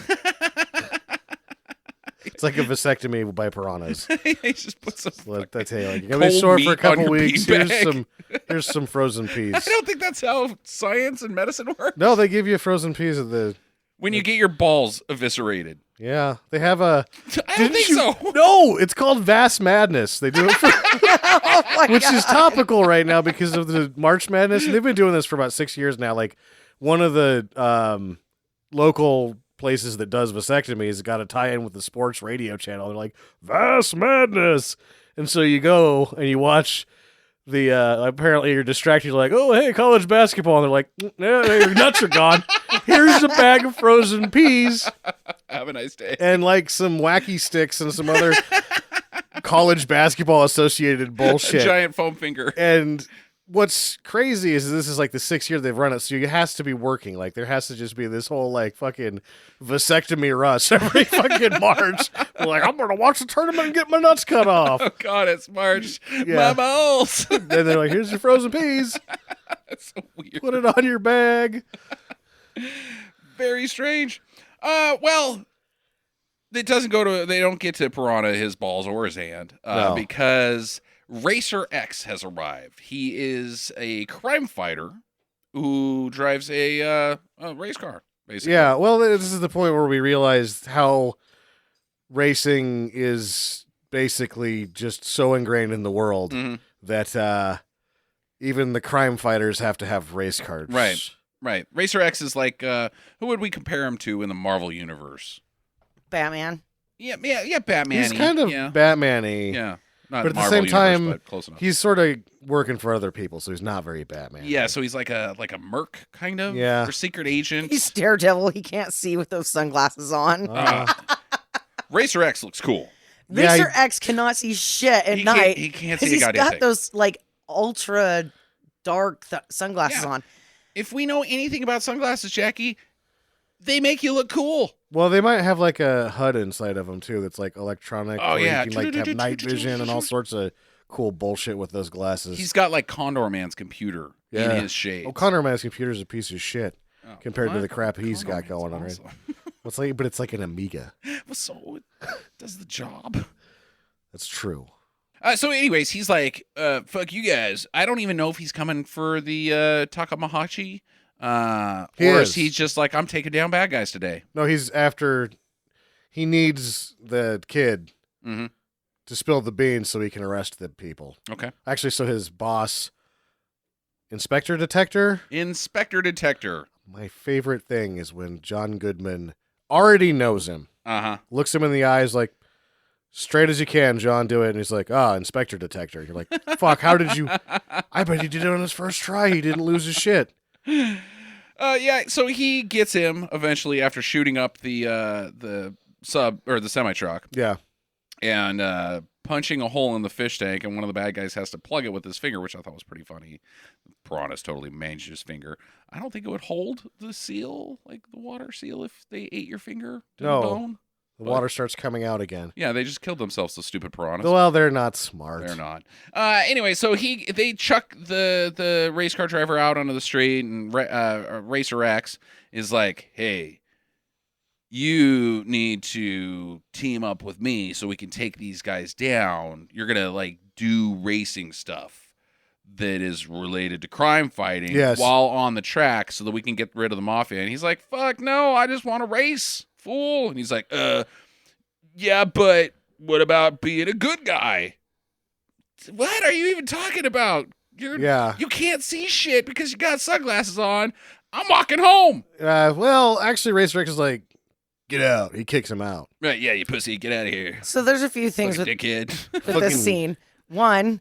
It's like a vasectomy by piranhas. He just put some That's hey, like, you're gonna be cold sore meat for a on couple your weeks. beanbag. Here's some frozen peas. I don't think that's how science and medicine work. No, they give you frozen peas at the. When you get your balls eviscerated. Yeah, they have a. I don't think so. No, it's called Vast Madness. They do it for, Oh my which God. is topical right now because of the March Madness. And they've been doing this for about 6 years now. Like one of the local places that does vasectomies has got to tie in with the sports radio channel. They're like Vast Madness, and so you go and you watch. The apparently you're distracted. You're like, oh hey, college basketball, and they're like, yeah, your nuts are gone. Here's a bag of frozen peas Have a nice day. and like some wacky sticks and some other college basketball associated bullshit. A giant foam finger. And what's crazy is this is like the 6th year they've run it, so it has to be working. Like there has to just be this whole like fucking vasectomy rush every fucking March. We're like, I'm gonna watch the tournament and get my nuts cut off. Oh God, it's March. Yeah. My balls. And they're like, here's your frozen peas. That's so weird. Put it on your bag. Very strange. Well, it doesn't go to. They don't get to Piranha his balls or his hand No. because Racer X has arrived. He is a crime fighter who drives a race car. Basically. Yeah, well, this is the point where we realized how racing is basically just so ingrained in the world Mhm. that even the crime fighters have to have race cars. Right. Racer X is like who would we compare him to in the Marvel universe? Batman. Yeah, Batman. He's kind of yeah. Batman-y. Yeah. Not But at the Marvel same universe, time, but close enough. He's sort of working for other people, so he's not very Batman. Yeah, so he's like a merc kind of, Yeah. or secret agent. He's Daredevil. He can't see with those sunglasses on. Racer X looks cool. Yeah, Racer X cannot see shit at He night. can't 'cause see a he's goddamn got thing. those like ultra dark sunglasses Yeah. on. If we know anything about sunglasses, Jackie, they make you look cool. Well, they might have like a HUD inside of them too that's like electronic. Oh, where yeah. you can like have night vision and all sorts of cool bullshit with those glasses. He's got like Condor Man's computer Yeah. in his shades. Oh, Connor Man's computer's a piece of shit Oh, compared to what? the crap he's Condor got going on. Man's Right? awesome. What's like, but it's like an Amiga. Well, so it does the job. That's true. So, anyways, he's like, "Fuck you guys." I don't even know if he's coming for the Takamahachi, He or is. is he just like, "I'm taking down bad guys today." No, he's after. He needs the kid Mm-hmm. to spill the beans so he can arrest the people. Okay. Actually, so his boss, Inspector Detector. Inspector Detector. My favorite thing is when John Goodman already knows him, looks him in the eyes like, straight as you can, John, do it. And he's like, Inspector Detector. You're like, fuck, how did you? I bet he did it on his first try. He didn't lose his shit. Yeah. So he gets him eventually after shooting up the sub or the semi truck Yeah. and punching a hole in the fish tank, and one of the bad guys has to plug it with his finger, which I thought was pretty funny. Piranha's totally managed his finger. I don't think it would hold the seal, like the water seal, if they ate your finger to No. the bone. The water starts coming out again. Yeah, they just killed themselves, the stupid piranhas. Well, they're not smart. They're not. Anyway, so they chuck the race car driver out onto the street, and Racer X is like, "Hey, you need to team up with me so we can take these guys down. You're gonna like do racing stuff that is related to crime fighting Yes. while on the track, so that we can get rid of the mafia." And he's like, "Fuck no, I just want to race, fool." And he's like, yeah, but what about being a good guy? What are you even talking about? You can't see shit because you got sunglasses on. I'm walking home. Well, actually, Racer X is like, get out. He kicks him out. Right, yeah, you pussy, get out of here. So there's a few things with Dickhead. this scene. One,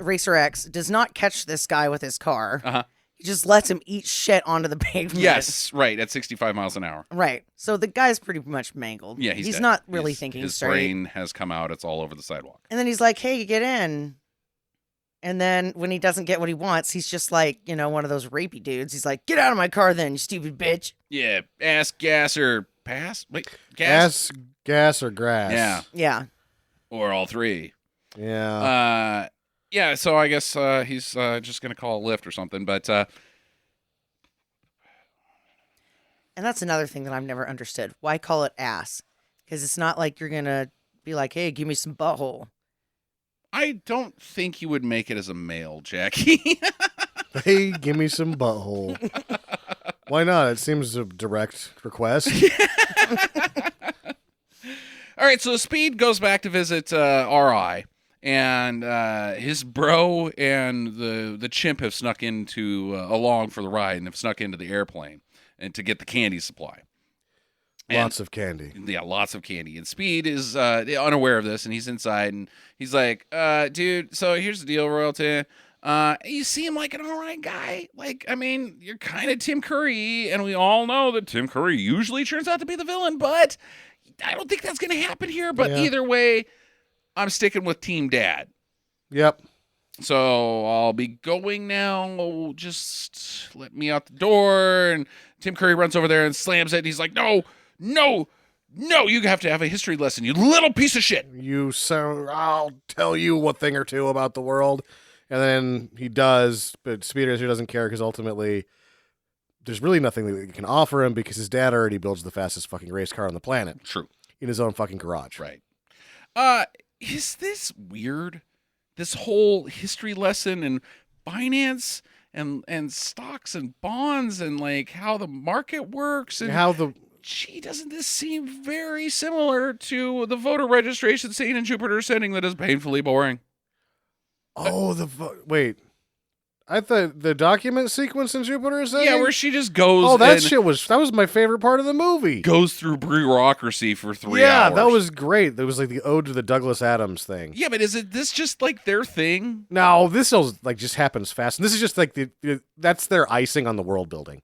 Racer X does not catch this guy with his car. Uh-huh. He just lets him eat shit onto the pavement. Yes, right, at 65 miles an hour. Right. So the guy's pretty much mangled. Yeah, he's dead. not really thinking his straight. brain has come out. It's all over the sidewalk. And then he's like, "Hey, get in." And then when he doesn't get what he wants, he's just like, one of those rapey dudes. He's like, "Get out of my car then, you stupid bitch." Yeah, ass, gas, or pass? Wait, gas? Gas, or grass. Yeah, Yeah. or all three. Yeah. Yeah, so I guess he's just going to call a lift or something, but... And that's another thing that I've never understood. Why call it ass? Because it's not like you're going to be like, "Hey, give me some butthole." I don't think you would make it as a male, Jackie. Hey, give me some butthole. Why not? It seems a direct request. All right, so Speed goes back to visit RI, and his bro and the chimp have snuck into along for the ride and have snuck into the airplane and to get the candy supply. Lots of candy. Yeah, lots of candy. And Speed is unaware of this, and he's inside, and he's like, dude, so here's the deal, Royalty. You seem like an all right guy. Like, I mean, you're kind of Tim Curry, and we all know that Tim Curry usually turns out to be the villain, but I don't think that's going to happen here. But either way, I'm sticking with Team Dad. Yep. So I'll be going now. Just let me out the door. And Tim Curry runs over there and slams it. And he's like, no, you have to have a history lesson, you little piece of shit. I'll tell you a thing or two about the world. And then he does, but Speed Racer doesn't care because ultimately there's really nothing that you can offer him because his dad already builds the fastest fucking race car on the planet True. in his own fucking garage. Right. Is this weird? This whole history lesson and finance and stocks and bonds and like how the market works and How the gee, doesn't this seem very similar to the voter registration scene in Jupiter Ascending that is painfully boring? wait. I thought the document sequence in Jupiter is Yeah, where she just goes. Oh, that and shit was my favorite part of the movie. goes through bureaucracy for 3 Yeah, hours. that was great. That was like the ode to the Douglas Adams thing. Yeah, but is this just like their thing? No, this is like just happens fast. And this is just like that's their icing on the world building.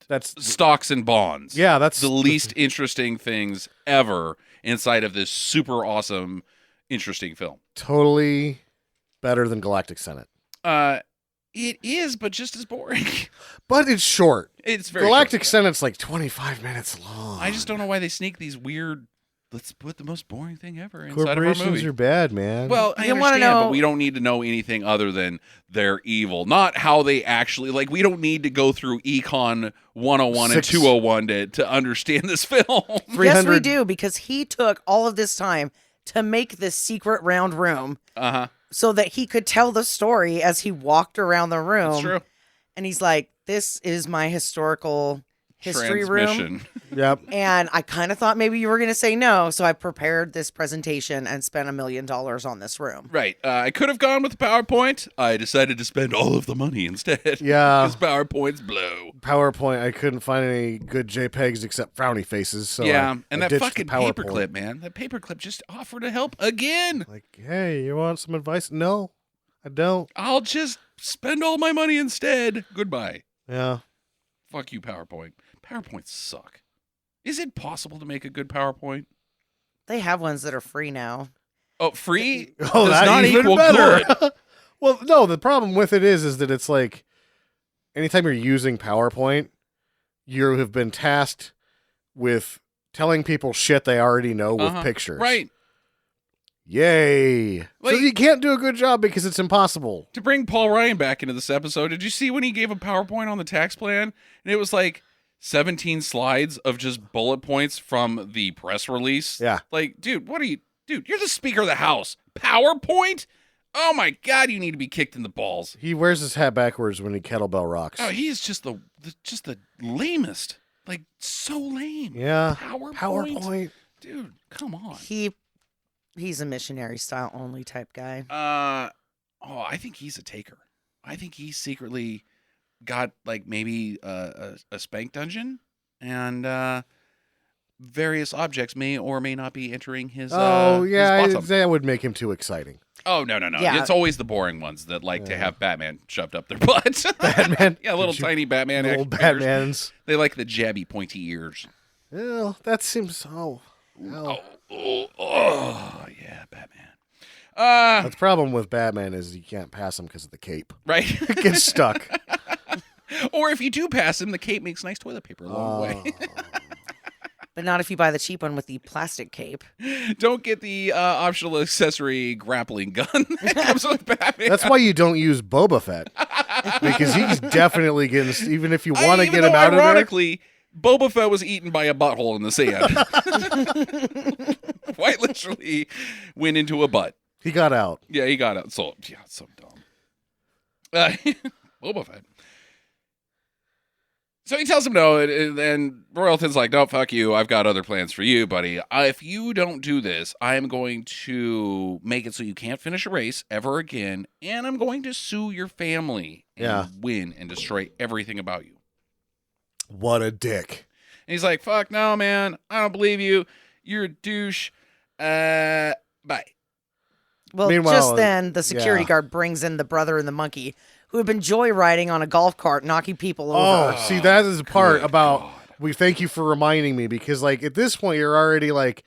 That's Stocks and bonds. yeah, that's the least interesting things ever inside of this super awesome, interesting film. totally better than Galactic Senate. It is, but just as boring. But it's short. It's very Galactic short. Senate's like 25 minutes long. I just don't know why they sneak these weird. Let's put the most boring thing ever inside of our Corporations movie. are bad, man. Well, I You wanna understand, but know- we don't need to know anything other than they're evil, not how they actually like. We don't need to go through Econ 101 and 201 to understand this film. Yes, we 300 do, because he took all of this time to make this secret round room so that he could tell the story as he walked around the room. That's true. And he's like, this is my historical history room. Transmission. Yep. And I kind of thought maybe you were going to say no. So I prepared this presentation and spent $1 million on this room. Right. I could have gone with PowerPoint. I decided to spend all of the money instead. Yeah. Because PowerPoints blow. PowerPoint, I couldn't find any good JPEGs except frowny faces. So yeah, I and that ditched fucking the PowerPoint. paperclip, man. That paperclip just offered to help again. Like, hey, you want some advice? No, I don't. I'll just spend all my money instead. Goodbye. Yeah. Fuck you, PowerPoint. PowerPoints suck. Is it possible to make a good PowerPoint? They have ones that are free now. Oh, free Oh, does that not even equal better. good. Well, no, the problem with it is that it's like anytime you're using PowerPoint, you have been tasked with telling people shit they already know with pictures. Right. Yay. So Like- you can't do a good job because it's impossible. To bring Paul Ryan back into this episode, did you see when he gave a PowerPoint on the tax plan? And it was like 17 slides of just bullet points from the press release. Yeah. Like, dude, what are you? Dude, you're the Speaker of the House. PowerPoint? Oh my God, you need to be kicked in the balls. He wears his hat backwards when he kettlebell rocks. Oh, he is just the lamest. Like, so lame. Yeah. PowerPoint? Dude, come on. He's a missionary style only type guy. I think he's a taker. I think he secretly got like maybe a spank dungeon and various objects may or may not be entering his. His bosom. that would make him too exciting. Oh no! Yeah. It's always the boring ones that like to have Batman shoved up their butt. Batman? Yeah, little Did you- tiny Batman. Little figures. Batmans. They like the jabby, pointy ears. Well, that seems Oh, yeah, Batman. The problem with Batman is you can't pass him because of the cape. Right. It gets stuck. Or if you do pass him, the cape makes nice toilet paper along the way. But not if you buy the cheap one with the plastic cape. Don't get the optional accessory grappling gun that comes with Batman. That's why you don't use Boba Fett. Because he's definitely getting, even if you want to Even get him though out of there. ironically, Boba Fett was eaten by a butthole in the sand. Quite literally went into a butt. He got out. Yeah, he got out. So, yeah, so dumb. Boba Fett. So he tells him no, and Royalton's like, no, fuck you. I've got other plans for you, buddy. If you don't do this, I am going to make it so you can't finish a race ever again, and I'm going to sue your family and win and destroy everything about you. What a dick. And he's like, fuck no, man. I don't believe you. You're a douche. Bye. Well, Meanwhile, just then, the security yeah. guard brings in the brother and the monkey, who have been joyriding on a golf cart, knocking people over. Oh, see, that is the part good about, God. we thank you for reminding me, because, like, at this point, you're already like,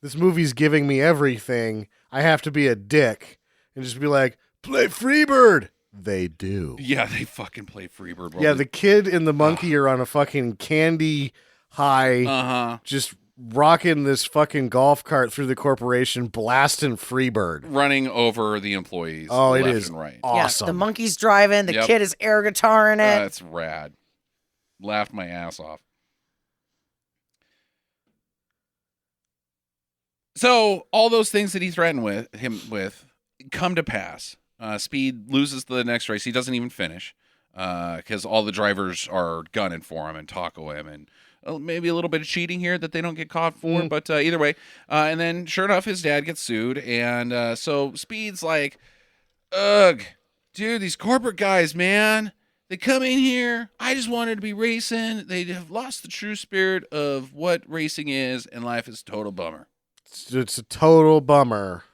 this movie's giving me everything. I have to be a dick and just be like, play Freebird. They do. Yeah, they fucking play Freebird. Yeah, the kid and the monkey are on a fucking candy high, just rocking this fucking golf cart through the corporation, blasting Freebird. running over the employees. Oh, left it is and right. Yeah, awesome. the monkey's driving, the Yep. kid is air guitaring it. That's rad. Laughed my ass off. So all those things that he threatened him with come to pass. Speed loses the next race. He doesn't even finish because all the drivers are gunning for him and taco him, and maybe a little bit of cheating here that they don't get caught for. But either way, and then sure enough, his dad gets sued, and so Speed's like, "Ugh, dude, these corporate guys, man, they come in here. I just wanted to be racing. They have lost the true spirit of what racing is, and life is a total bummer." It's a total bummer.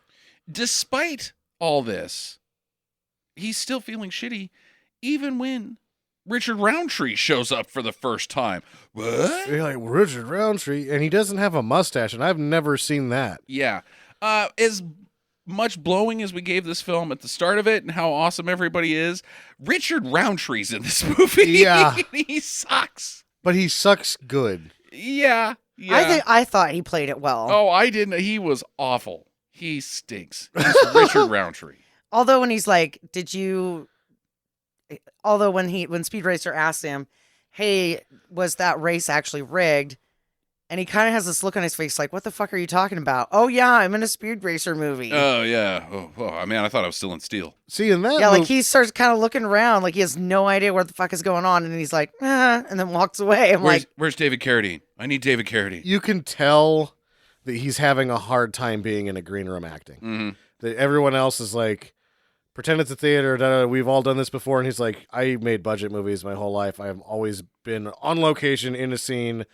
Despite all this, he's still feeling shitty, even when Richard Roundtree shows up for the first time. What? You're like, Richard Roundtree, and he doesn't have a mustache, and I've never seen that. Yeah. As much blowing as we gave this film at the start of it and how awesome everybody is, Richard Roundtree's in this movie. Yeah. He sucks. But he sucks good. Yeah. Yeah. I thought he played it well. Oh, I didn't. He was awful. He stinks. He's Richard Roundtree. Although when he's like, when Speed Racer asked him, "Hey, was that race actually rigged?" And he kind of has this look on his face like, "What the fuck are you talking about?" "Oh yeah, I'm in a Speed Racer movie." Oh, yeah. Oh, I mean, I thought I was still in Steel. See, in that Yeah, like he starts kind of looking around like he has no idea what the fuck is going on, and he's like, and then walks away. I'm like, Where's David Carradine? I need David Carradine. you can tell that he's having a hard time being in a green room acting. Mm-hmm. That everyone else is like, pretend it's a theater, we've all done this before. And he's like, I made budget movies my whole life. I have always been on location in a scene.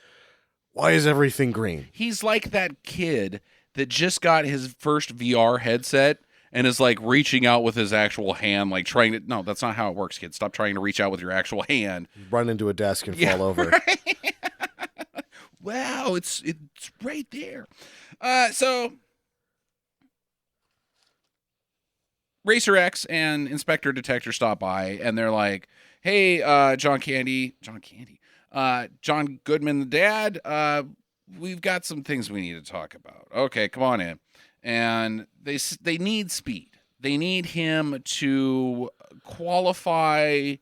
Why is everything green? He's like that kid that just got his first VR headset and is like reaching out with his actual hand, like trying to. No, that's not how it works, kid. Stop trying to reach out with your actual hand. Run into a desk and fall over. Right? Wow, it's right there. So Racer X and Inspector Detector stop by, and they're like, "Hey, John Goodman, the dad, we've got some things we need to talk about. Okay, come on in." And they need Speed. They need him to qualify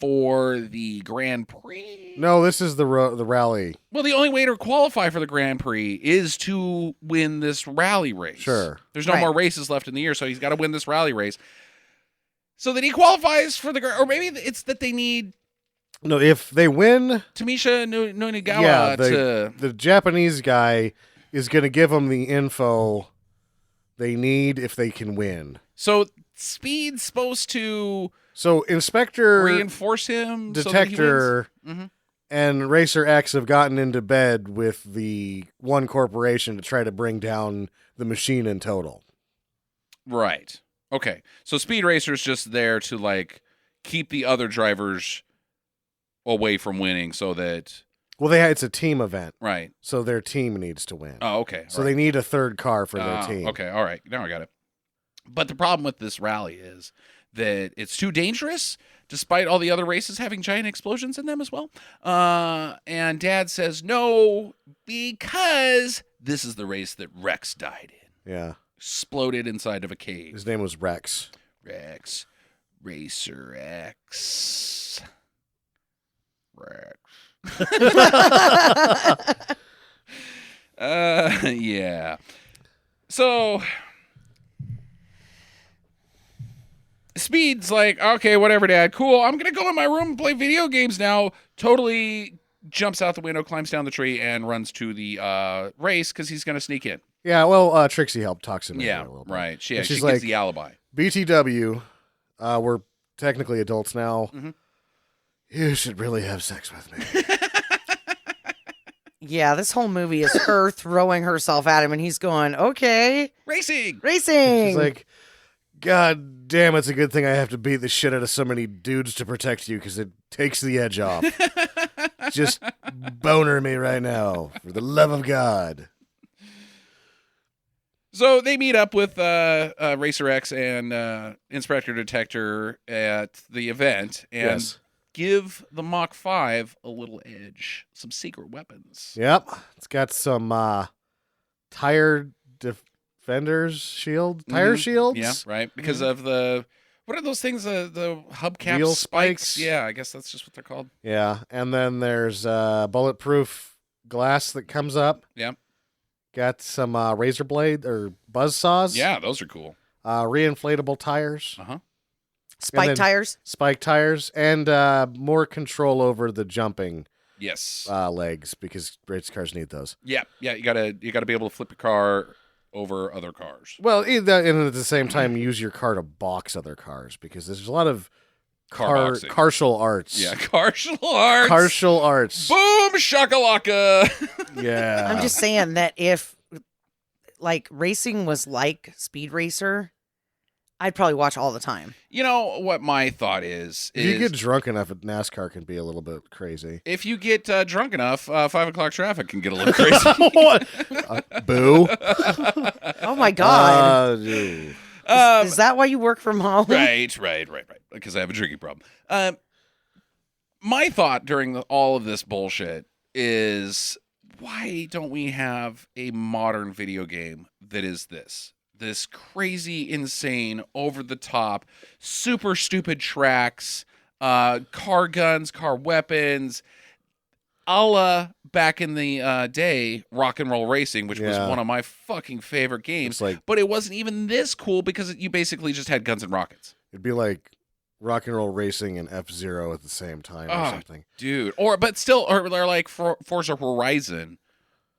for the Grand Prix. No, this is the rally. Well, the only way to qualify for the Grand Prix is to win this rally race. Sure. There's no more races left in the year, so he's got to win this rally race. So that he qualifies for the, or maybe it's that they need. No, if they win, Tamisha Nonigawa the Japanese guy is going to give them the info they need if they can win. So Speed's supposed to. So Inspector, reinforce him, Detector, so that he wins? and Racer X have gotten into bed with the one corporation to try to bring down the machine in total. Right. Okay. So Speed Racer's just there to like keep the other drivers away from winning, so that. Well, it's a team event, right? So their team needs to win. Oh, okay. So they need a third car for their team. Okay. All right. Now I got it. But the problem with this rally is that it's too dangerous, despite all the other races having giant explosions in them as well. And Dad says no, because this is the race that Rex died in. Yeah. Exploded inside of a cave. His name was Rex. Rex. Racer X. Rex. Yeah. So Speed's like, okay, whatever, Dad. Cool. I'm going to go in my room and play video games now. Totally jumps out the window, climbs down the tree, and runs to the race because he's going to sneak in. Yeah, well, Trixie helped talks him in Yeah, a little bit. right. She she's gives like, the alibi. BTW, we're technically adults now. Mm-hmm. You should really have sex with me. yeah, this whole movie is her throwing herself at him, and he's going, okay. Racing! She's like, God damn, it's a good thing I have to beat the shit out of so many dudes to protect you, because it takes the edge off. Just boner me right now, for the love of God. So they meet up with Racer X and Inspector Detector at the event and give the Mach 5 a little edge, some secret weapons. Yep, it's got some tire defenders shields. Yeah, right. Because of the What are those things? The hubcap Wheel spikes? spikes? Yeah, I guess that's just what they're called. Yeah, and then there's bulletproof glass that comes up. Yeah. Got some razor blade or buzz saws. Yeah, those are cool. Reinflatable tires. Uh-huh. Spike then- tires. Spike tires, and more control over the jumping Yes. legs because race cars need those. Yeah. You gotta be able to flip your car over other cars. Well, and at the same time, use your car to box other cars because there's a lot of boxing. cartial arts. Yeah, martial arts. Cartial arts. Boom shakalaka. Yeah. I'm just saying that if like racing was like Speed Racer, I'd probably watch all the time. You know what my thought is? If you get drunk enough, NASCAR can be a little bit crazy. If you get drunk enough, 5 o'clock traffic can get a little crazy. Boo. Oh my god. Dude. Is that why you work from home? Right. Because I have a drinking problem. My thought during all of this bullshit is, why don't we have a modern video game that is this crazy, insane, over the top, super stupid tracks, car guns, car weapons, a la back in the day, Rock and Roll Racing, which was one of my fucking favorite games. But it wasn't even this cool because you basically just had guns and rockets. It'd be like Rock and Roll Racing and F-Zero at the same time or something. Dude. Or like Forza Horizon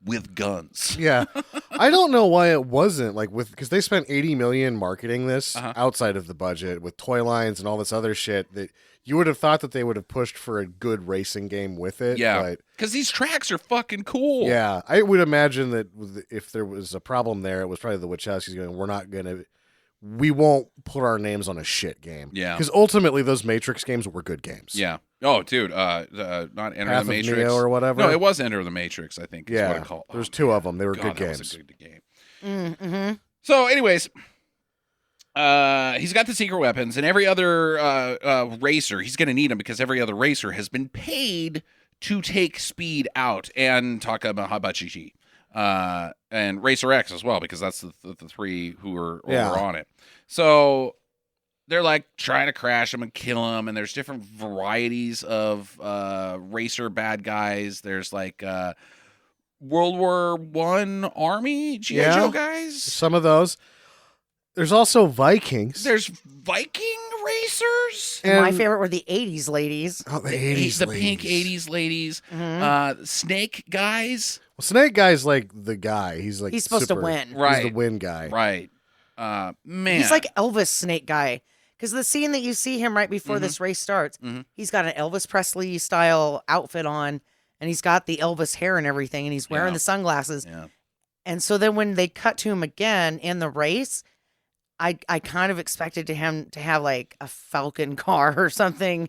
with guns. Yeah. I don't know why it wasn't because they spent $80 million marketing this outside of the budget with toy lines and all this other shit that you would have thought that they would have pushed for a good racing game with it. Yeah. Because these tracks are fucking cool. Yeah. I would imagine that if there was a problem there, it was probably the Wachowskis going, we won't put our names on a shit game. Yeah. Because ultimately those Matrix games were good games. Yeah. Oh, dude. Not Enter Path the of Matrix. Neo or whatever. No, it was Enter the Matrix, I think. Is what it called. There's two of them. They were God, good that games. was a good game. Mm-hmm. So, anyways, he's got the secret weapons, and every other racer, he's going to need them because every other racer has been paid to take Speed out and Takahabachi. And Racer X as well, because that's the three who are on it. So they're like trying to crash him and kill him, and there's different varieties of racer bad guys. There's like World War I Army G.I. Joe guys. Some of those. There's also Vikings. There's Viking racers. And my favorite were the 80s ladies. Oh, the 80s the ladies. pink 80s ladies. Snake guys. Well, Snake Guy's like the guy. He's supposed to win. Right. He's the win guy. Right. Man. He's like Elvis Snake Guy. Because the scene that you see him right before this race starts, he's got an Elvis Presley style outfit on, and he's got the Elvis hair and everything, and he's wearing the sunglasses. Yeah. And so then when they cut to him again in the race, I kind of expected him to have like a Falcon car or something.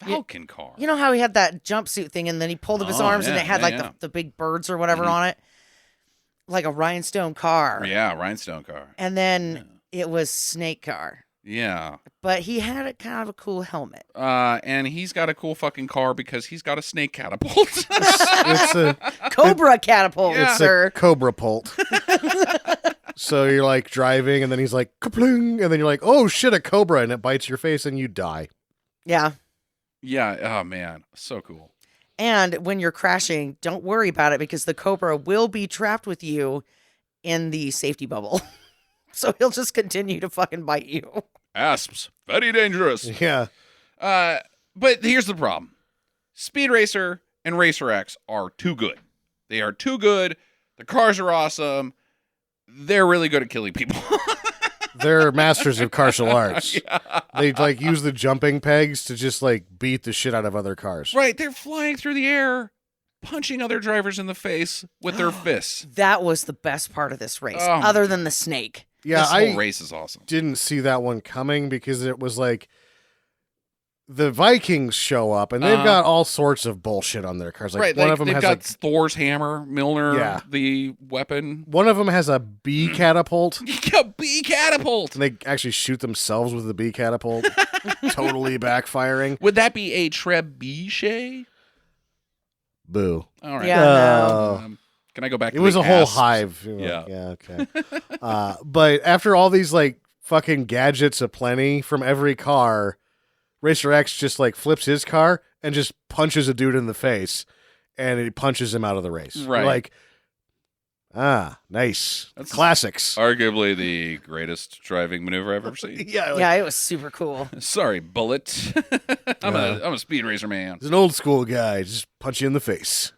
Falcon car. You know how he had that jumpsuit thing, and then he pulled up his arms, and it had the big birds or whatever on it, like a rhinestone car. Yeah, rhinestone car. And then it was Snake Car. Yeah. But he had a kind of a cool helmet. And he's got a cool fucking car because he's got a snake catapult. It's a Cobra catapult, sir. a Cobra Pult. So you're like driving, and then he's like kapling, and then you're like, oh shit, a cobra, and it bites your face, and you die. Yeah. Yeah. Oh man, so cool. And when you're crashing, don't worry about it because the Cobra will be trapped with you in the safety bubble. So he'll just continue to fucking bite you. Asps, very dangerous. Yeah. But here's the problem. Speed Racer and Racer X are too good. They are too good. The cars are awesome. They're really good at killing people. They're masters of martial arts. Yeah. They like use the jumping pegs to just like beat the shit out of other cars. Right. They're flying through the air, punching other drivers in the face with their fists. That was the best part of this race, Oh, other than the snake. Yeah, this whole race is awesome. Didn't see that one coming because it was like the Vikings show up and they've got all sorts of bullshit on their cars. Like right, one of them they've has got like Thor's hammer, Milner, the weapon. One of them has a bee catapult. A bee catapult. And they actually shoot themselves with the bee catapult, totally backfiring. Would that be a trebuchet? Boo. All right. Yeah, no. Can I go back to it was the a whole asps? hive. Yeah. Yeah, okay. But after all these like fucking gadgets aplenty from every car, Racer X just like flips his car and just punches a dude in the face, and he punches him out of the race. Right. You're like, nice. That's Classics. Arguably the greatest driving maneuver I've ever seen. Yeah, Yeah, it was super cool. Sorry, Bullet. I'm a speed racer man. He's an old school guy. Just punch you in the face.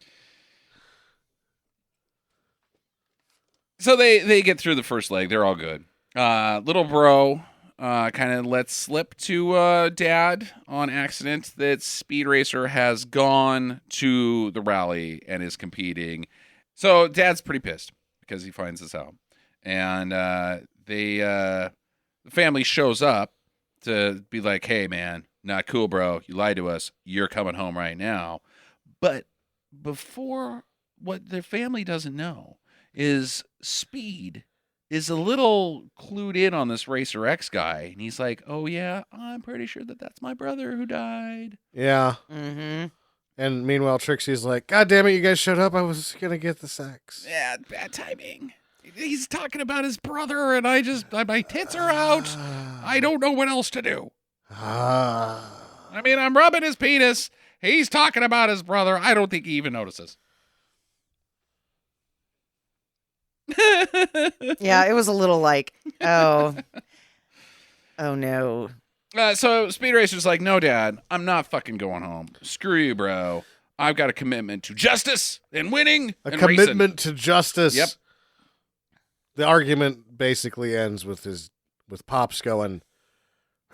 So they get through the first leg. They're all good. Little bro kind of lets slip to dad on accident that Speed Racer has gone to the rally and is competing. So dad's pretty pissed because he finds this out. And the family shows up to be like, hey, man, not cool, bro. You lied to us. You're coming home right now. But before, what their family doesn't know is Speed is a little clued in on this Racer X guy. And he's like, oh, yeah, I'm pretty sure that that's my brother who died. Yeah. Mm-hmm. And meanwhile, Trixie's like, God damn it, you guys showed up. I was going to get the sex. Yeah, bad timing. He's talking about his brother, and my tits are out. I don't know what else to do. I mean, I'm rubbing his penis. He's talking about his brother. I don't think he even notices. Yeah, it was a little like, oh no. So Speed Racer's like, no, Dad, I'm not fucking going home. Screw you, bro. I've got a commitment to justice and winning. A and commitment to justice. Yep. The argument basically ends with Pops going,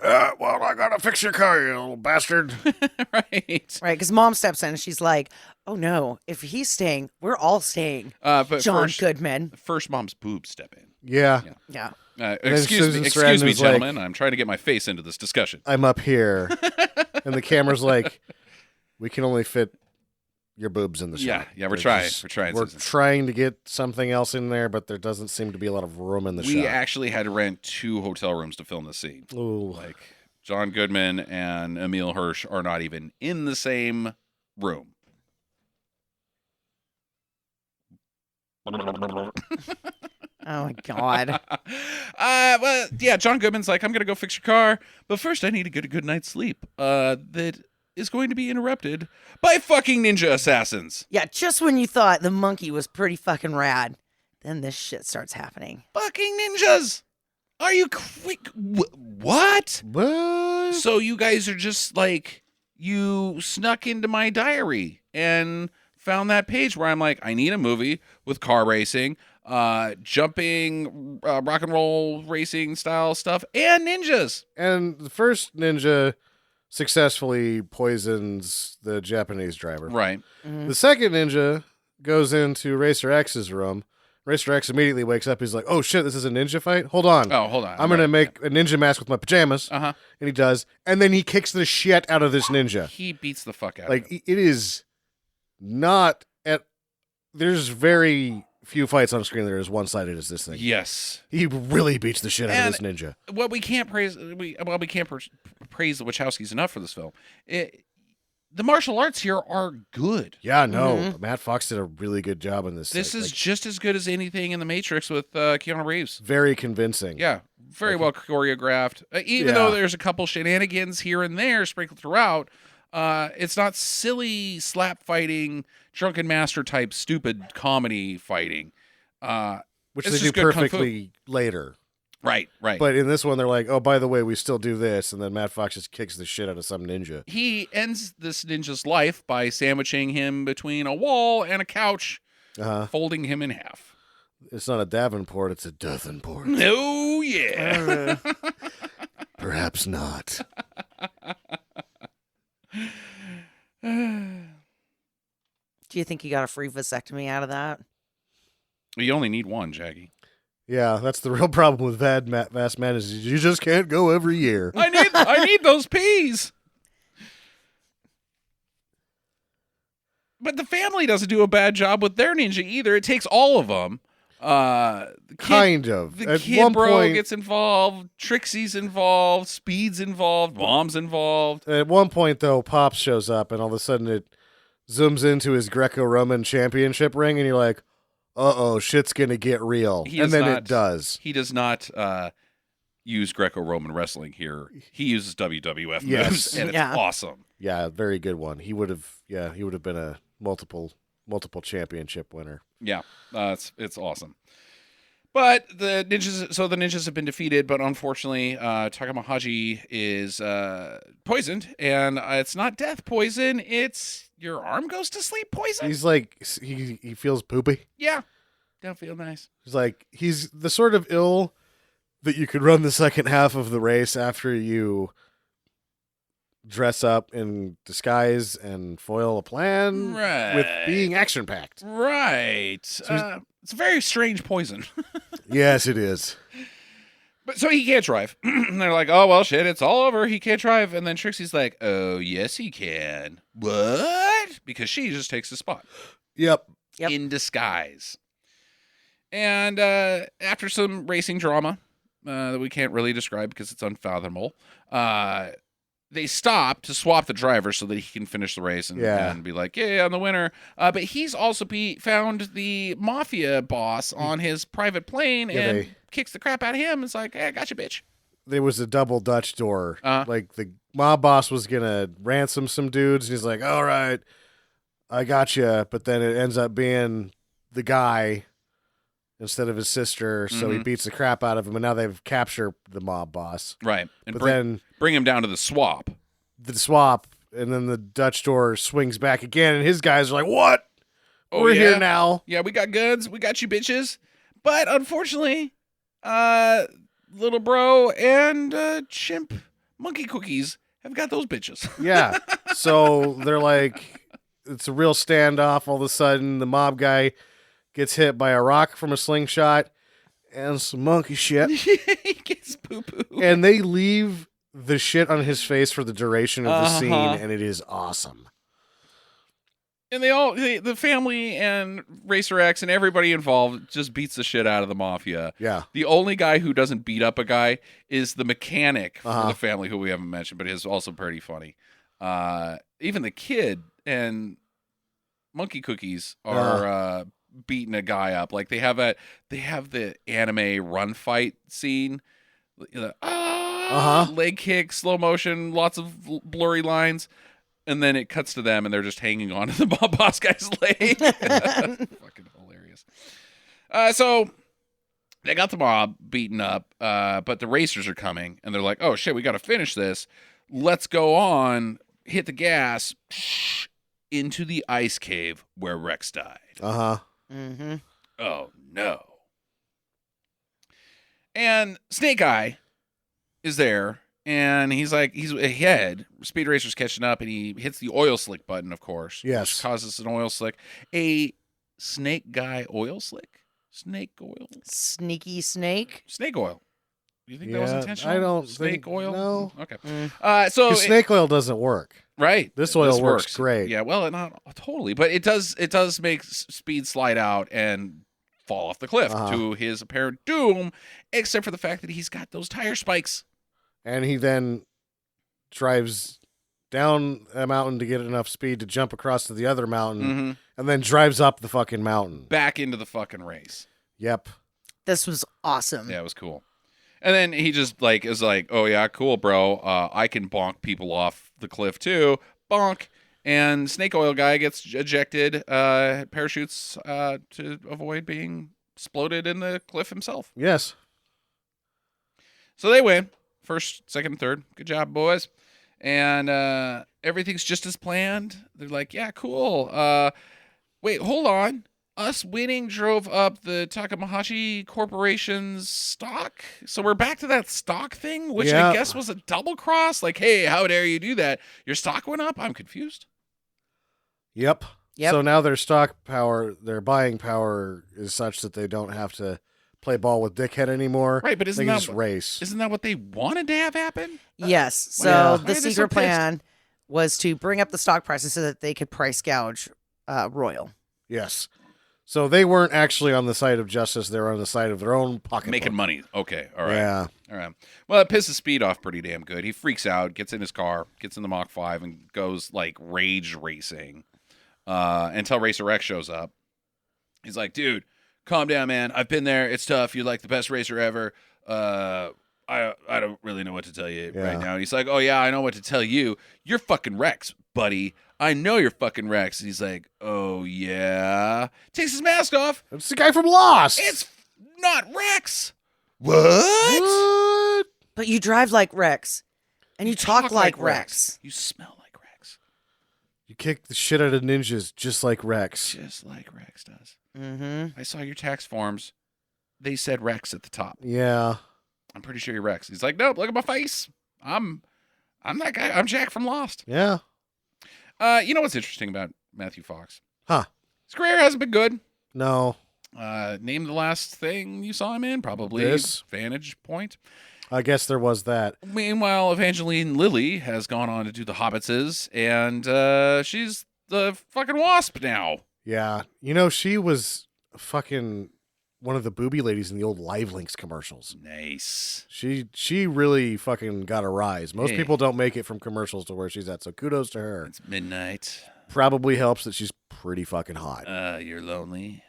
well, I gotta fix your car, you little bastard. racing. Right. Right, because Mom steps in and she's like, oh no, if he's staying, we're all staying. But John first, Goodman. first Mom's boobs step in. Yeah. Yeah. then Excuse Susan me, Sarandon's gentlemen. I'm trying to get my face into this discussion. I'm up here. And the camera's like, we can only fit your boobs in the shot. Yeah, we're They're trying. just- We're trying, We're Susan. trying to get something else in there, but there doesn't seem to be a lot of room in the We shot. actually had to rent 2 hotel rooms to film this scene. Ooh. Like, John Goodman and Emil Hirsch are not even in the same room. Oh my God. Well, yeah, John Goodman's like, I'm going to go fix your car, but first I need to get a good night's sleep. That is going to be interrupted by fucking ninja assassins. Yeah, just when you thought the monkey was pretty fucking rad, then this shit starts happening. Fucking ninjas! Are you quick? What? What? So you guys are just like, you snuck into my diary and found that page where I'm like, I need a movie with car racing, jumping, rock and roll racing style stuff, and ninjas. And the first ninja successfully poisons the Japanese driver. Right. The second ninja goes into Racer X's room. Racer X immediately wakes up. He's like, oh shit, this is a ninja fight? Hold on. Oh, hold on. I'm going to make a ninja mask with my pajamas. Uh-huh. And he does. And then he kicks the shit out of this ninja. He beats the fuck out Like, of him. it is not at... There's very few fights on screen that are as one-sided as this thing. Yes. He really beats the shit out of And- this ninja. What we can't praise, we can't praise the Wachowskis enough for this film. The martial arts here are good. Yeah, no. Matt Fox did a really good job in this. This is like, just as good as anything in The Matrix with Keanu Reeves. very convincing. Yeah, very well choreographed. Even Yeah. though there's a couple shenanigans here and there sprinkled throughout, it's not silly slap fighting, drunken master type stupid comedy fighting. Which It's they do just good kung fu. perfectly later. Right. But in this one, they're like, oh, by the way, we still do this. And then Matt Fox just kicks the shit out of some ninja. He ends this ninja's life by sandwiching him between a wall and a couch, folding him in half. It's not a Davenport, it's a Davenport. Oh, yeah. Perhaps not. Do you think he got a free vasectomy out of that? You only need one, Jackie. Yeah, that's the real problem with Vast Madness. Is you just can't go every year. I need those peas. But the family doesn't do a bad job with their ninja either. It takes all of them. Kind of. The At kid one bro point, gets involved. Trixie's involved. Speed's involved. Mom's involved. At one point, though, Pops shows up, and all of a sudden it zooms into his Greco-Roman championship ring, and you're like, uh-oh, shit's gonna get real. He And is then not- it does. He does not use Greco-Roman wrestling here. He uses WWF Yes. moves, and it's Yeah. awesome. Yeah, very good one. He would have been a multiple championship winner. Yeah, it's awesome. But the ninjas have been defeated, but unfortunately, Takamahaji is poisoned, and it's not death poison, it's your arm goes to sleep poison. He's like he feels poopy. Yeah, don't feel nice. He's the sort of ill that you could run the second half of the race after you dress up in disguise and foil a plan Right. with being action packed. Right. It's a very strange poison. Yes, it is. But so he can't drive. And they're like, oh, well, shit, it's all over. He can't drive. And then Trixie's like, oh, yes, he can. What? Because she just takes the spot. Yep. In disguise. And after some racing drama that we can't really describe because it's unfathomable, they stop to swap the driver so that he can finish the race and be like, yeah, I'm the winner. But he's also found the mafia boss on his private plane and kicks the crap out of him. It's like, hey, I got you, bitch. There was a double Dutch door. Like the mob boss was going to ransom some dudes. And he's like, all right, I got you. But then it ends up being the guy instead of his sister. So he beats the crap out of him. And now they've captured the mob boss. Right. And But then bring him down to the swap. the swap, and then the Dutch door swings back again, and his guys are like, what? Oh, We're yeah? here now. Yeah, we got guns. We got you, bitches. But unfortunately, little bro and chimp monkey cookies have got those bitches. Yeah. So they're like, it's a real standoff. All of a sudden, the mob guy gets hit by a rock from a slingshot and some monkey shit. He gets poo-poo. And they leave the shit on his face for the duration of the scene, and it is awesome. And the family and Racer X and everybody involved just beats the shit out of the mafia. Yeah. The only guy who doesn't beat up a guy is the mechanic for the family, who we haven't mentioned, but is also pretty funny. Even the kid and Monkey Cookies are beating a guy up. Like they have the anime run fight scene. Leg kick, slow motion, lots of blurry lines. And then it cuts to them, and they're just hanging on to the mob boss guy's leg. Fucking hilarious. So they got the mob beaten up, but the racers are coming, and they're like, oh, shit, we got to finish this. Let's go on, hit the gas, into the ice cave where Rex died. Mm-hmm. Oh, no. And Snake Eye is there. And he's ahead. Speed Racer's catching up, and he hits the oil slick button, of course. Yes. Which causes an oil slick. A snake guy oil slick? Snake oil? Sneaky snake. Snake oil. Do you think that was intentional? I don't Snake think, oil? No. Okay. So Because snake oil doesn't work. right. This oil works great. Yeah, well, not totally, but it does make Speed slide out and fall off the cliff to his apparent doom, except for the fact that he's got those tire spikes. And he then drives down a mountain to get enough speed to jump across to the other mountain, and then drives up the fucking mountain. Back into the fucking race. Yep. This was awesome. Yeah, it was cool. And then he just is like, oh yeah, cool, bro. I can bonk people off the cliff too. Bonk. And Snake Oil guy gets ejected, parachutes to avoid being exploded in the cliff himself. Yes. So they win. First, second, and third. Good job, boys. And everything's just as planned. They're like, yeah, cool. Wait, hold on. Us winning drove up the Takamahashi Corporation's stock. So we're back to that stock thing, which I guess was a double cross. Like, hey, how dare you do that? Your stock went up? I'm confused. Yep. So now their stock power, their buying power is such that they don't have to play ball with Dickhead anymore. Right, but they can just race. Isn't that what they wanted to have happen? Yes. So Why the are they so secret pissed? plan was to bring up the stock prices so that they could price gouge Royal. Yes. So they weren't actually on the side of justice. They were on the side of their own pocket. Making money. Okay, all right. Yeah. All right. Well, it pisses Speed off pretty damn good. He freaks out, gets in his car, gets in the Mach 5, and goes, like, rage racing until Racer X shows up. He's like, dude, calm down, man. I've been there. It's tough. You're, like, the best racer ever. I don't really know what to tell you Yeah. right now. And he's like, oh, yeah, I know what to tell you. You're fucking Rex, buddy. I know you're fucking Rex. And he's like, oh, yeah. Takes his mask off. It's the guy from Lost. It's not Rex. What? But you drive like Rex, and you talk like Rex. You smell like Rex. You kick the shit out of ninjas just like Rex. Just like Rex does. Mm-hmm. I saw your tax forms. They said Rex at the top. Yeah. I'm pretty sure you're Rex. He's like, nope, look at my face. I'm that guy. I'm Jack from Lost. Yeah. You know what's interesting about Matthew Fox? Huh. His career hasn't been good. No. Name the last thing you saw him in. Probably This. Vantage Point. I guess there was that. Meanwhile, Evangeline Lilly has gone on to do The Hobbitses, and she's the fucking Wasp now. Yeah. You know, she was fucking one of the booby ladies in the old Live Links commercials. Nice. She really fucking got a rise. Most Hey. people don't make it from commercials to where she's at, so kudos to her. It's midnight. Probably helps that she's pretty fucking hot. You're lonely.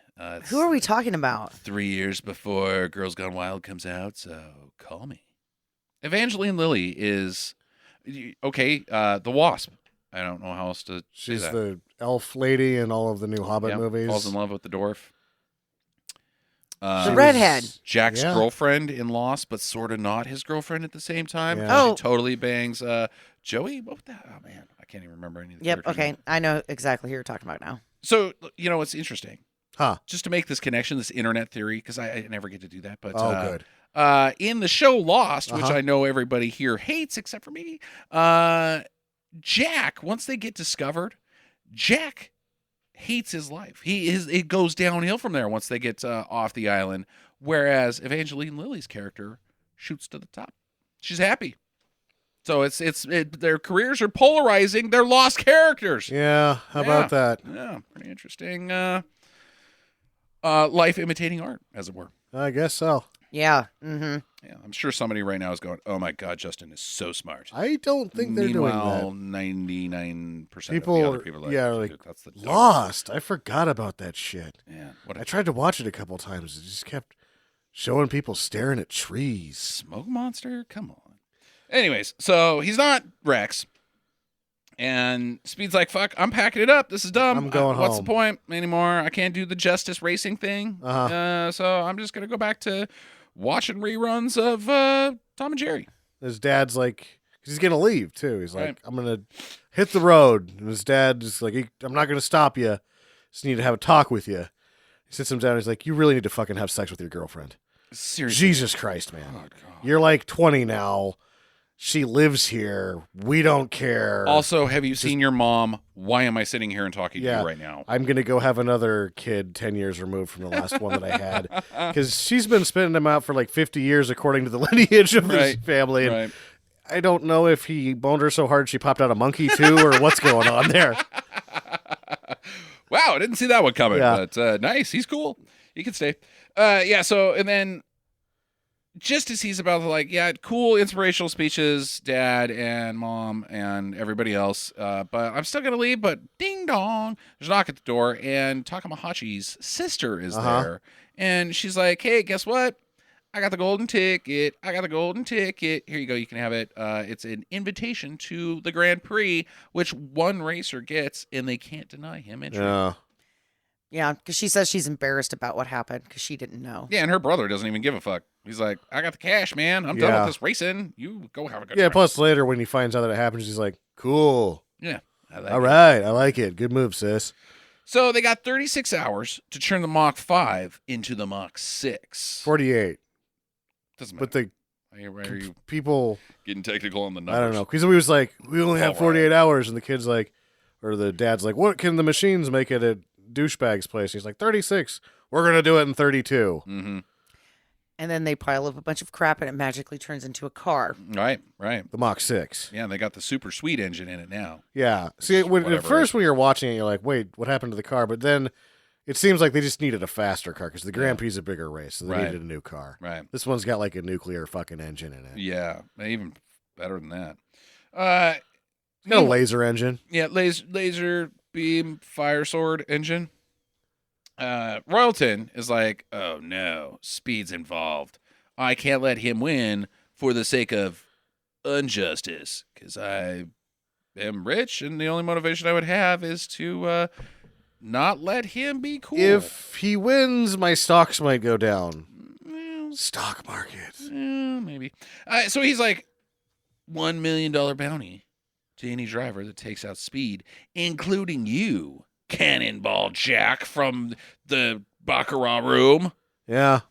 Who are we talking about? 3 years before Girls Gone Wild comes out, so call me. Evangeline Lilly is okay. The Wasp. I don't know how else to say She's that. the elf lady in all of the new Hobbit Yeah, movies. Falls in love with the dwarf. The redhead. Jack's Yeah. girlfriend in Lost, but sort of not his girlfriend at the same time. Yeah. Oh. She totally bangs Joey. What was that? Oh man, I can't even remember any of the Yep. characters' Okay. I know exactly who you're talking about now. So you know what's interesting? Huh. Just to make this connection, this internet theory, because I never get to do that. But Oh, good. in the show Lost, which Uh-huh. I know everybody here hates except for me, Jack, once they get discovered, Jack hates his life. It goes downhill from there once they get off the island. Whereas Evangeline Lilly's character shoots to the top. She's happy. So their careers are polarizing. They're lost characters. Yeah. How about that? Yeah, pretty interesting. Life imitating art, as it were. I guess so. Yeah. Mm-hmm. Yeah, I'm sure somebody right now is going, "Oh my God, Justin is so smart." I don't think they're Meanwhile, doing 99% People of the other are- people are like, yeah, "Dude, like, that's the that. dumbest." Lost. I forgot about that shit. Yeah, what I a tried to watch it a couple times. It just kept showing people staring at trees. smoke monster. Come on. Anyways, so he's not Rex, and Speed's like, "Fuck, I'm packing it up. This is dumb. I'm going What's home." the point anymore? I can't do the justice racing thing. Uh-huh. So I'm just gonna go back to watching reruns of Tom and Jerry." His dad's like, 'cause he's gonna leave too. He's like, Right. I'm gonna hit the road, and his dad is like, I'm not gonna stop you. Just need to have a talk with you. He sits him down. He's like, you really need to fucking have sex with your girlfriend. Seriously. Jesus Christ, man. Oh, God. You're like 20 now. She lives here. We don't care. Also, have you seen your mom? Why am I sitting here and talking to Yeah. you right now? I'm going to go have another kid 10 years removed from the last one that I had. Because she's been spinning him out for like 50 years according to the lineage of Right. this family. And Right. I don't know if he boned her so hard she popped out a monkey too or what's going on there. Wow, I didn't see that one coming. Yeah. But nice. He's cool. He can stay. Yeah, so, and then just as he's about to like, yeah, cool inspirational speeches, dad and mom and everybody else, but I'm still going to leave, but ding dong, there's a knock at the door, and Takamahachi's sister is there. And she's like, hey, guess what? I got the golden ticket. Here you go. You can have it. It's an invitation to the Grand Prix, which one racer gets, and they can't deny him entry. Yeah. Yeah, because she says she's embarrassed about what happened because she didn't know. Yeah, and her brother doesn't even give a fuck. He's like, I got the cash, man. I'm done Yeah. with this racing. You go have a good Yeah, time. plus later when he finds out that it happens, he's like, cool. Yeah. I like All it. right. I like it. Good move, sis. So they got 36 hours to turn the Mach 5 into the Mach 6. 48. Doesn't matter. But the Why are you people, getting technical on the numbers? I don't know. Because he was like, we only have All 48 hours. And the kid's like, or the dad's like, what can the machines make at a douchebag's place? He's like, 36. We're going to do it in 32. Mm-hmm. And then they pile up a bunch of crap and it magically turns into a car. Right. The Mach 6. Yeah, they got the super sweet engine in it now. Yeah. See, at Whatever first it when you're watching it, you're like, wait, what happened to the car? But then it seems like they just needed a faster car because the Grand Prix is a bigger race. So they Right. needed a new car. Right. This one's got like a nuclear fucking engine in it. Yeah. Even better than that. It's got a laser engine. Yeah, laser beam fire sword engine. Royalton is like, oh no, Speed's involved. I can't let him win for the sake of injustice, because I am rich, and the only motivation I would have is to not let him be cool. If he wins, my stocks might go down. Well, Stock market. maybe. So he's like, $1 million bounty to any driver that takes out Speed, including you, Cannonball Jack from the Baccarat room. Yeah.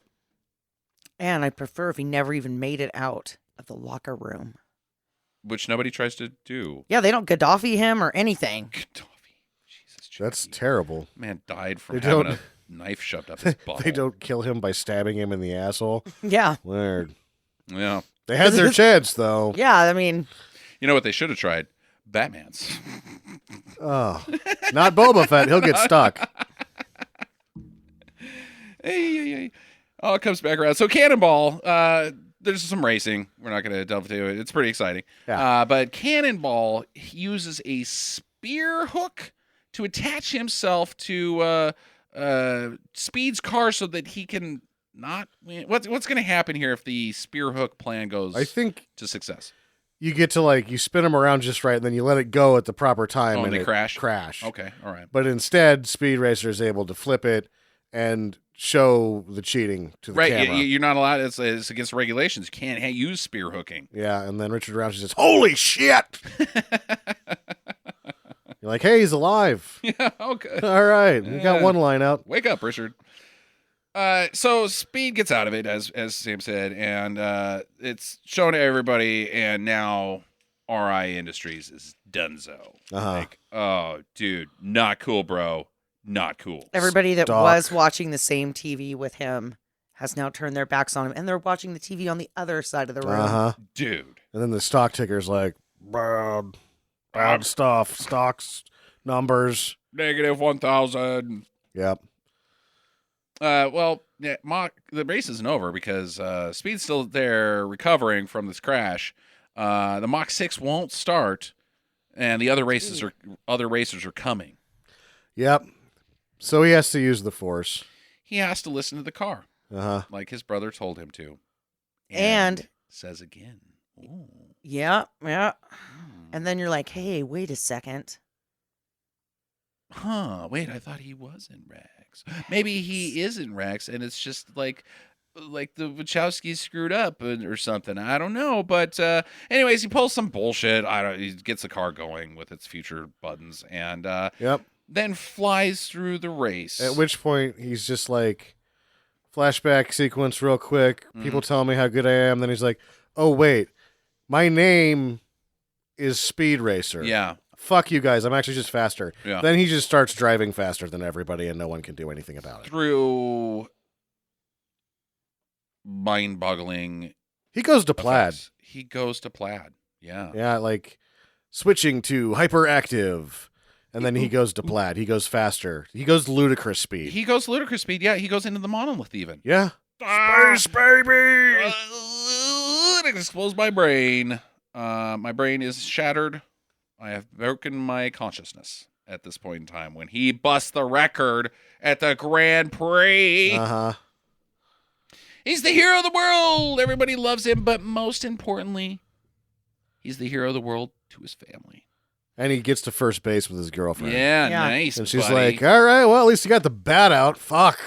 And I prefer if he never even made it out of the locker room. Which nobody tries to do. Yeah, they don't Gaddafi him or anything. Gaddafi. Jesus, That's Jackie. terrible. Man died from They having don't- a knife shoved up his butt. They don't kill him by stabbing him in the asshole. Yeah. Weird. Yeah. They had their chance, though. Yeah, I mean, You know what they should have tried? Batman's. Oh. Not Boba Fett. He'll get stuck. Hey. Oh, it comes back around. So Cannonball, there's some racing. We're not going to delve into it. It's pretty exciting. Yeah. But Cannonball uses a spear hook to attach himself to Speed's car so that he can not win. What's going to happen here if the spear hook plan goes I think to success? you get to, you spin him around just right, and then you let it go at the proper time. Oh, and they it crash? Okay, all right. But instead, Speed Racer is able to flip it and show the cheating to the Right, camera. you're not allowed. It's against regulations. You can't use spear hooking. Yeah, and then Richard Roundtree says, "Holy shit!" You're like, "Hey, he's alive." Yeah, okay. All right, we got one line out. Wake up, Richard. So Speed gets out of it, as Sam said, and it's shown to everybody, and now RI Industries is donezo. Uh-huh. Like, oh, dude, not cool, bro. Not cool. everybody that Stock. was watching the same TV with him has now turned their backs on him, and they're watching the TV on the other side of the room. Uh-huh. Dude. And then the stock ticker's like, bad stuff, stocks, numbers. Negative 1,000. Yep. Well, yeah, the race isn't over because Speed's still there recovering from this crash. The Mach 6 won't start, and the other racers are coming. Yep. So he has to use the force. He has to listen to the car, Uh-huh. like his brother told him to. And says again. Ooh. Yeah. And then you're like, hey, wait a second. Huh, wait, I thought he was in Rex. Maybe he is in Rex, and it's just like the Wachowskis screwed up or something. I don't know, but anyways, he pulls some bullshit. He gets the car going with its future buttons, and Yep. then flies through the race. At which point he's just like, flashback sequence real quick. People tell me how good I am. Then he's like, oh, wait, my name is Speed Racer. Yeah. Fuck you guys. I'm actually just faster. Yeah. Then he just starts driving faster than everybody, and no one can do anything about it. Through mind-boggling He goes to plaid. effects. He goes to plaid. Yeah. Yeah, like switching to hyperactive. And then he goes to plaid. He goes faster. He goes ludicrous speed. He goes ludicrous speed. Yeah, he goes into the monolith even. Yeah. Space baby! It explodes my brain. My brain is shattered. I have broken my consciousness at this point in time when he busts the record at the Grand Prix. Uh-huh. He's the hero of the world. Everybody loves him, but most importantly, he's the hero of the world to his family. And he gets to first base with his girlfriend. Yeah, Yeah. nice. And she's buddy. like, all right, well, at least you got the bat out. Fuck.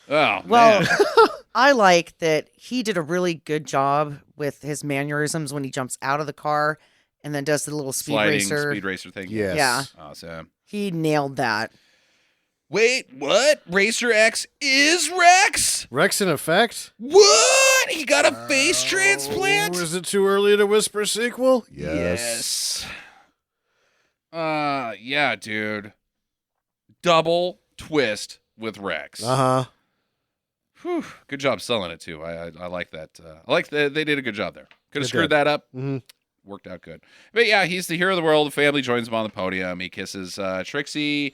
oh, Well, man. I like that he did a really good job with his mannerisms when he jumps out of the car and then does the little speed racer. speed racer thing. Yes. Yeah. Awesome. He nailed that. Wait, what? Racer X is Rex? Rex in effect? What? He got a face transplant? Oh, is it too early to whisper sequel? Yes. Yeah, dude. Double twist with Rex. Uh-huh. Whew. Good job selling it too. I like that. I like that they did a good job there. Could They have screwed did. that up. Mm-hmm. Worked out good. But yeah, he's the hero of the world. The family joins him on the podium. He kisses Trixie.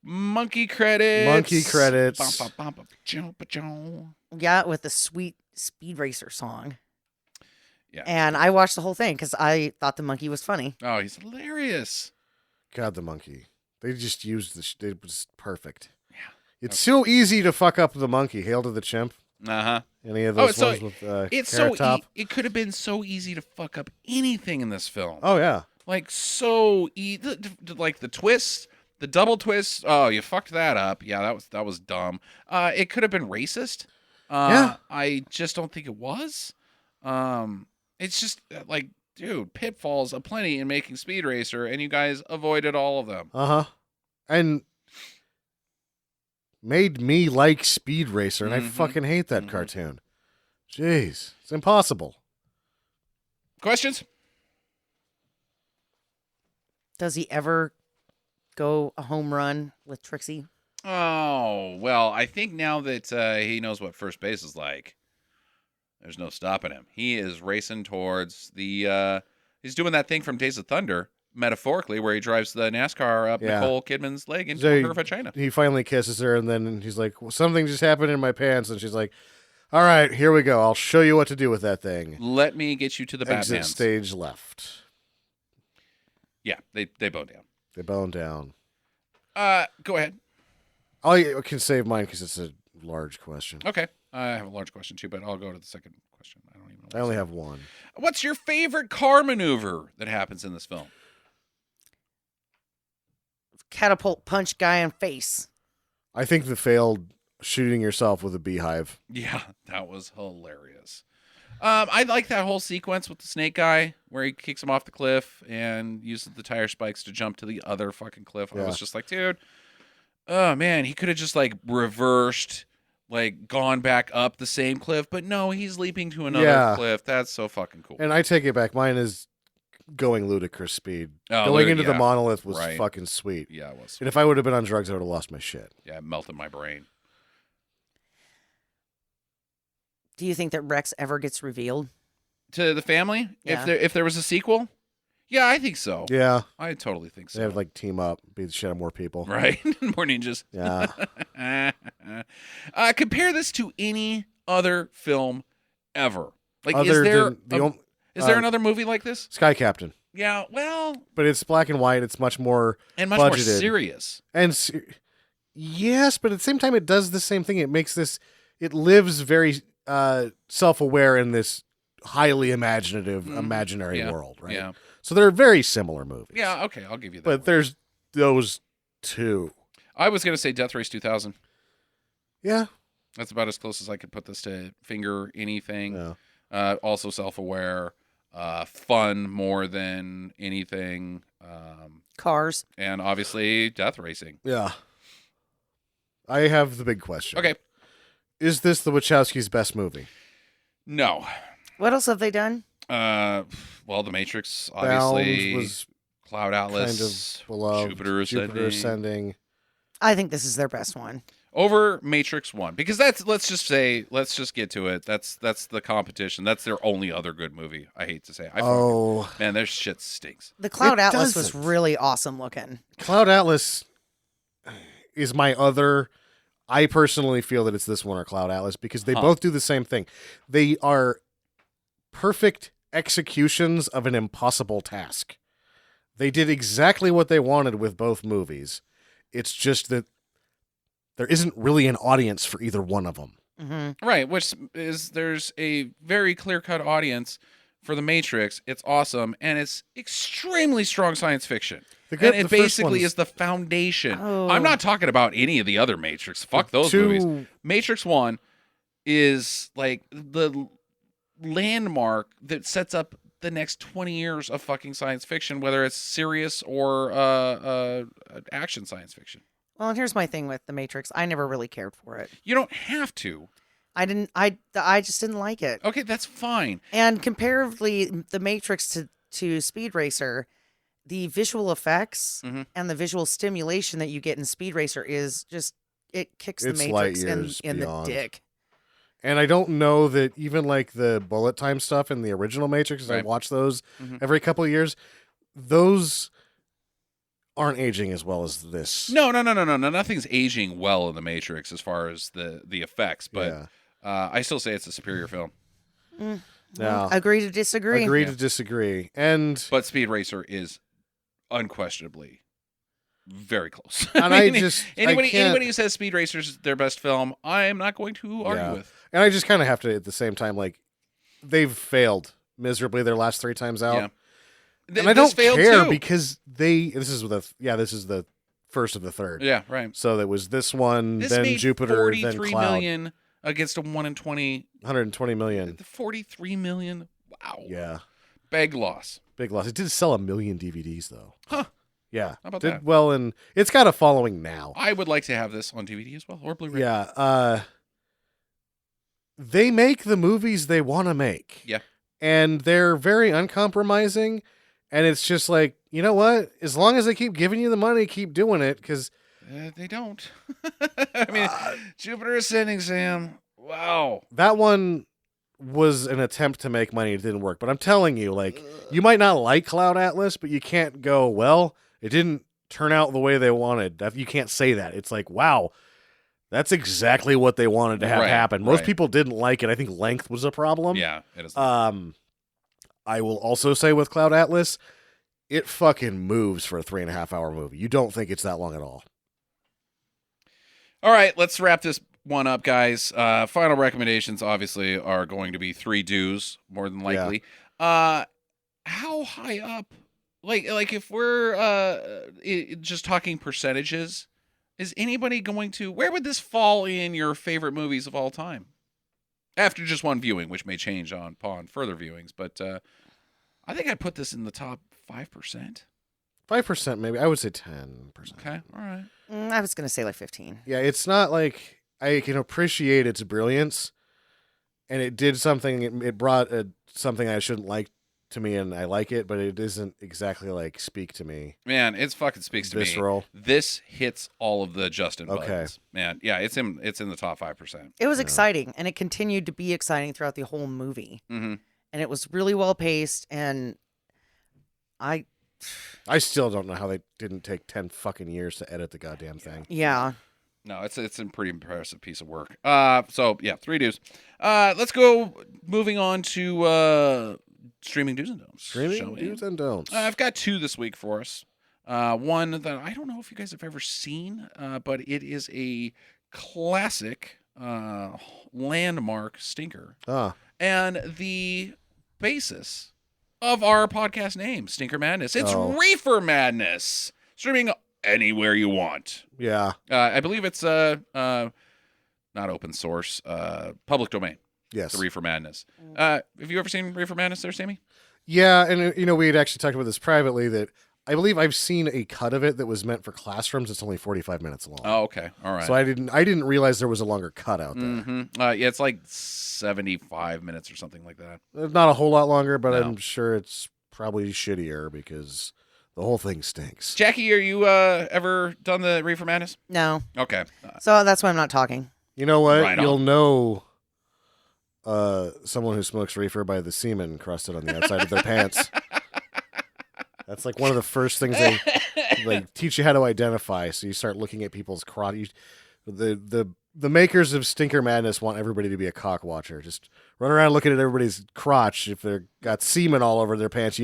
Monkey credits. Monkey credits. Bum, bum, bum, ba-choo, ba-choo. Yeah, with the sweet speed racer song. Yeah. And I watched the whole thing because I thought the monkey was funny. Oh, he's hilarious. God, the monkey. They just used it was perfect. Yeah. It's so easy to fuck up the monkey. Hail to the chimp. Uh-huh. Any of Oh, those so ones with It's Carrot so Top? it could have been so easy to fuck up anything in this film. Oh yeah. Like so like the twist, the double twist. Oh, you fucked that up. Yeah, that was dumb. It could have been racist. Yeah. I just don't think it was. It's just like, dude, pitfalls aplenty in making Speed Racer, and you guys avoided all of them. And made me like Speed Racer, and I Mhm. fucking hate that Mhm. cartoon. Jeez, it's impossible. Questions? Does he ever go a home run with Trixie? Oh, well, I think now that he knows what first base is like, there's no stopping him. He is racing towards the he's doing that thing from Days of Thunder, metaphorically, where he drives the NASCAR up Yeah. Nicole Kidman's leg into So her vagina. He finally kisses her, and then he's like, well, something just happened in my pants, and she's like, all right, here we go. I'll show you what to do with that thing. Let me get you to the Exit Batman. stage left. Yeah, they bow down. They bone down. Go ahead. I can save mine because it's a large question. Okay. I have a large question too, but I'll go to the second question. I don't even know. I only have one. What's your favorite car maneuver that happens in this film? Catapult punch guy in face. I think the failed shooting yourself with a beehive. Yeah, that was hilarious. I like that whole sequence with the snake guy where he kicks him off the cliff and uses the tire spikes to jump to the other fucking cliff. I Yeah. was just like, dude, oh man, he could have just like reversed, like gone back up the same cliff, but no, he's leaping to another Yeah. cliff. That's so fucking cool. And I take it back. Mine is going ludicrous speed. Oh, Going into the yeah. monolith was Right. fucking sweet. Yeah, it was. And if I would have been on drugs, I would have lost my shit. Yeah, it melted my brain. Do you think that Rex ever gets revealed? To the family, Yeah. if there was a sequel, yeah, I think so. Yeah. I totally think so. They have like team up, beat the shit out of more people. Right, more ninjas. Yeah. Compare this to any other film ever. Like, Other is there than the is there another movie like this? Sky Captain. Yeah, well, But it's black and white. It's much more and much more budgeted. serious. And yes, but at the same time, it does the same thing. It makes this. It lives very self-aware in this highly imaginative, imaginary Yeah, world, right? yeah. So they're very similar movies. Yeah, okay, I'll give you that. But one. there's those two. I was gonna say Death Race 2000. Yeah. That's about as close as I could put this to finger anything. Yeah. Also self-aware, fun more than anything, Cars. and obviously death racing. Yeah. I have the big question. Okay, Is this the Wachowskis' best movie? no. What else have they done? Well, The Matrix, Bound obviously, was Cloud kind Atlas, of beloved. Jupiter Ascending. I think this is their best one. Over Matrix 1, because let's just get to it. That's the competition. That's their only other good movie. I hate to say it. Man, their shit stinks. The Cloud It Atlas was doesn't. really awesome looking. Cloud Atlas is my other. I personally feel that it's this one or Cloud Atlas because they both do the same thing. They are perfect executions of an impossible task. They did exactly what they wanted with both movies. It's just that there isn't really an audience for either one of them. Mm-hmm. Right, which is there's a very clear-cut audience for The Matrix. It's awesome, and it's extremely strong science fiction. And it basically is the foundation. Oh. I'm not talking about any of the other Matrix. Fuck those movies. Matrix 1 is like the landmark that sets up the next 20 years of fucking science fiction, whether it's serious or action science fiction. Well, and here's my thing with The Matrix. I never really cared for it. You don't have to. I just didn't like it. Okay, that's fine. And comparatively, The Matrix to Speed Racer, the visual effects Mhm. and the visual stimulation that you get in Speed Racer is just, it kicks It's the Matrix light years in the beyond. dick. And I don't know that even like the bullet time stuff in the original Matrix, as I Right. watch those Mhm. every couple of years, those aren't aging as well as this. No. Nothing's aging well in The Matrix as far as the effects, but Yeah. I still say it's a superior film. No. Agree to disagree. Agree Yeah. to disagree. And But Speed Racer is unquestionably very close. And I just- I anybody can't- who says Speed Racer's their best film, I am not going to argue yeah. with. And I just kind of have to, at the same time, like, they've failed miserably their last 3 times out. Yeah. And I don't failed care too. because this is the first of the third. Yeah, right. So there was this one, This then made Jupiter, then 43 Cloud. million against a 120. 120 million. 43 million. Wow. Yeah. Big loss. Big loss. It did sell 1 million DVDs, though. Huh. Yeah. How about did that? well, and it's got a following now. I would like to have this on DVD as well, or Blu-ray. Yeah. They make the movies they want to make. Yeah. And they're very uncompromising. And it's just like, you know what? As long as they keep giving you the money, keep doing it. Because They don't. I mean, Jupiter Ascending, Sam. Wow. that one was an attempt to make money. It didn't work. But I'm telling you, like, you might not like Cloud Atlas, but you can't go, well, it didn't turn out the way they wanted. You can't say that. It's like, wow, that's exactly what they wanted to have Right, happen. Most right. people didn't like it. I think length was a problem. Yeah, it is. I will also say with Cloud Atlas, it fucking moves for a 3.5 hour movie. You don't think it's that long at all. All right, let's wrap this one up, guys. Final recommendations, obviously, are going to be 3 dues, more than likely. How high up? Like if we're just talking percentages, is anybody going to? Where would this fall in your favorite movies of all time? After just one viewing, which may change upon further viewings, but I think I'd put this in the top 5%. 5% maybe. I would say 10%. Okay, all right. I was going to say like 15. Yeah, it's not like I can appreciate its brilliance, and it did something. It brought something I shouldn't like to me, and I like it, but it isn't exactly like speak to me. Man, it's fucking speaks to Visceral. me. This hits all of the Justin Okay. buttons. Man, yeah, it's in the top 5%. It was exciting, and it continued to be exciting throughout the whole movie. Mm-hmm. And it was really well paced, and I still don't know how they didn't take 10 fucking years to edit the goddamn thing. yeah. No, it's a pretty impressive piece of work. So yeah, 3 dues. Let's go. Moving on to streaming do's and don'ts. shall Streaming we? do's and don'ts. I've got 2 this week for us. One that I don't know if you guys have ever seen, but it is a classic landmark stinker, and the basis of our podcast name, Stinker Madness. It's Reefer Madness, streaming anywhere you want. Yeah. I believe it's not open source, public domain. Yes. The Reefer Madness. Have you ever seen Reefer Madness there, Sammy? Yeah, and we had actually talked about this privately that I believe I've seen a cut of it that was meant for classrooms. It's only 45 minutes long. Oh, okay. All right. So I didn't realize there was a longer cut out there. Mm-hmm. Yeah, it's like 75 minutes or something like that. Not a whole lot longer, but No. I'm sure it's probably shittier because the whole thing stinks. Jackie, are you ever done the Reefer Madness? No. Okay. So that's why I'm not talking. You know what? Right on. You'll know someone who smokes reefer by the semen crusted on the outside of their pants. That's like one of the first things they like teach you how to identify. So you start looking at people's crotch. The makers of Stinker Madness want everybody to be a cock watcher. Just run around looking at everybody's crotch. If they've got semen all over their pants,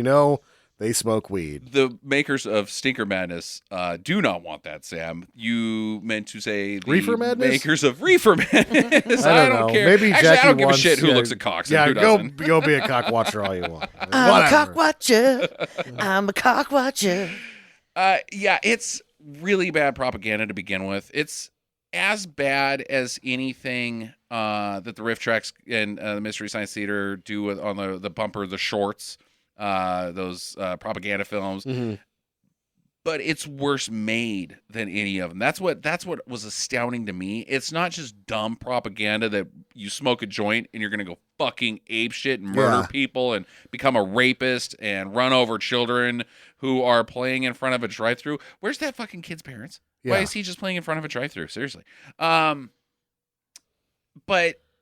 they smoke weed. The makers of Stinker Madness do not want that, Sam. You meant to say the Reefer Madness? makers of Reefer Madness. I don't know. care. Maybe Actually, I Jackie don't give wants, a shit who yeah, looks at cocks Yeah, and who go doesn't. be a cock watcher all you want. I'm Whatever. a cock watcher. I'm a cock watcher. Yeah, it's really bad propaganda to begin with. It's as bad as anything that the riff tracks and the Mystery Science Theater do on the bumper, the shorts, those propaganda films. Mm-hmm. But it's worse made than any of them. That's what was astounding to me. It's not just dumb propaganda that you smoke a joint and you're gonna go fucking ape shit and murder Yeah. people and become a rapist and run over children who are playing in front of a drive-thru. Where's that fucking kid's parents? Why Yeah. is he just playing in front of a drive-thru? Seriously. But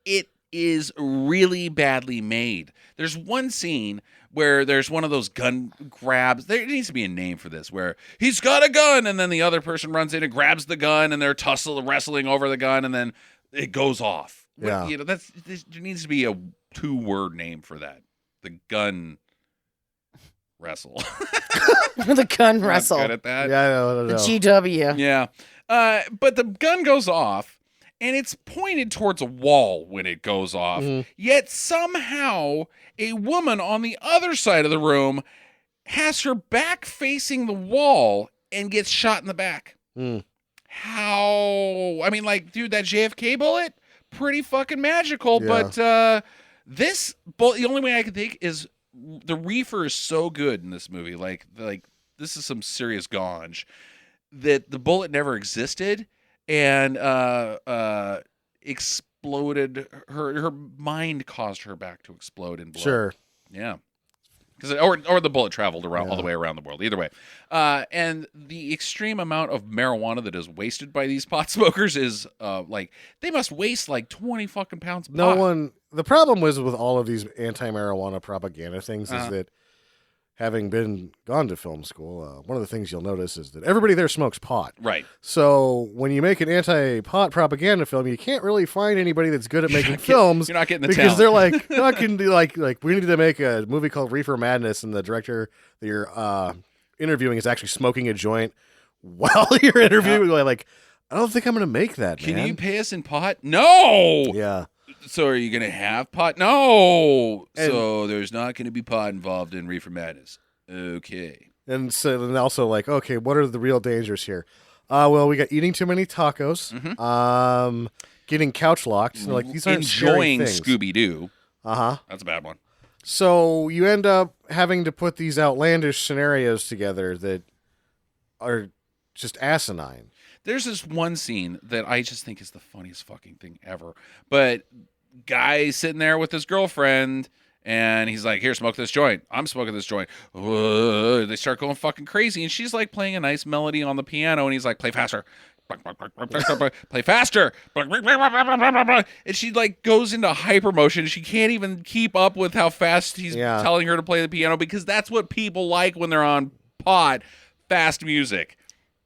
it is really badly made. There's one scene where there's one of those gun grabs. There needs to be a name for this, where he's got a gun and then the other person runs in and grabs the gun and they're wrestling over the gun and then it goes off. Yeah. There needs to be a 2-word name for that. The gun wrestle. The gun wrestle. Not good at that. Yeah, I know. The GW. Yeah. But the gun goes off and it's pointed towards a wall when it goes off. Yet somehow a woman on the other side of the room has her back facing the wall and gets shot in the back. How? I mean, like, dude, that JFK bullet, pretty fucking magical. Yeah. But this bullet, the only way I can think is the reefer is so good in this movie. Like this is some serious ganj that the bullet never existed and exploded. Her mind caused her back to explode in blood. Sure. Yeah. Or the bullet traveled around all the way around the world. Either way, and the extreme amount of marijuana that is wasted by these pot smokers is like they must waste like 20 fucking pounds. Of pot. The problem was with all of these anti-marijuana propaganda things is that having gone to film school, one of the things you'll notice is that everybody there smokes pot. Right. So when you make an anti-pot propaganda film, you can't really find anybody that's good at making films. You're not getting the because talent. they're like, you're not going to do like we need to make a movie called Reefer Madness, and the director that you're interviewing is actually smoking a joint while you're interviewing. Like, I don't think I'm going to make that. Can man. you pay us in pot? No. Yeah. So are you going to have pot? No. So there's not going to be pot involved in Reefer Madness. Okay. And so then also like, okay, what are the real dangers here? Well, we got eating too many tacos, getting couch locked. Like these aren't enjoying scary things. Scooby-Doo. Uh-huh. That's a bad one. So you end up having to put these outlandish scenarios together that are just asinine. There's this one scene that I just think is the funniest fucking thing ever. But guy's sitting there with his girlfriend, and he's like, here, smoke this joint. I'm smoking this joint. They start going fucking crazy, and she's like playing a nice melody on the piano, and he's like, play faster. Play faster. And she like goes into hyper motion. She can't even keep up with how fast he's telling her to play the piano, because that's what people like when they're on pot, fast music.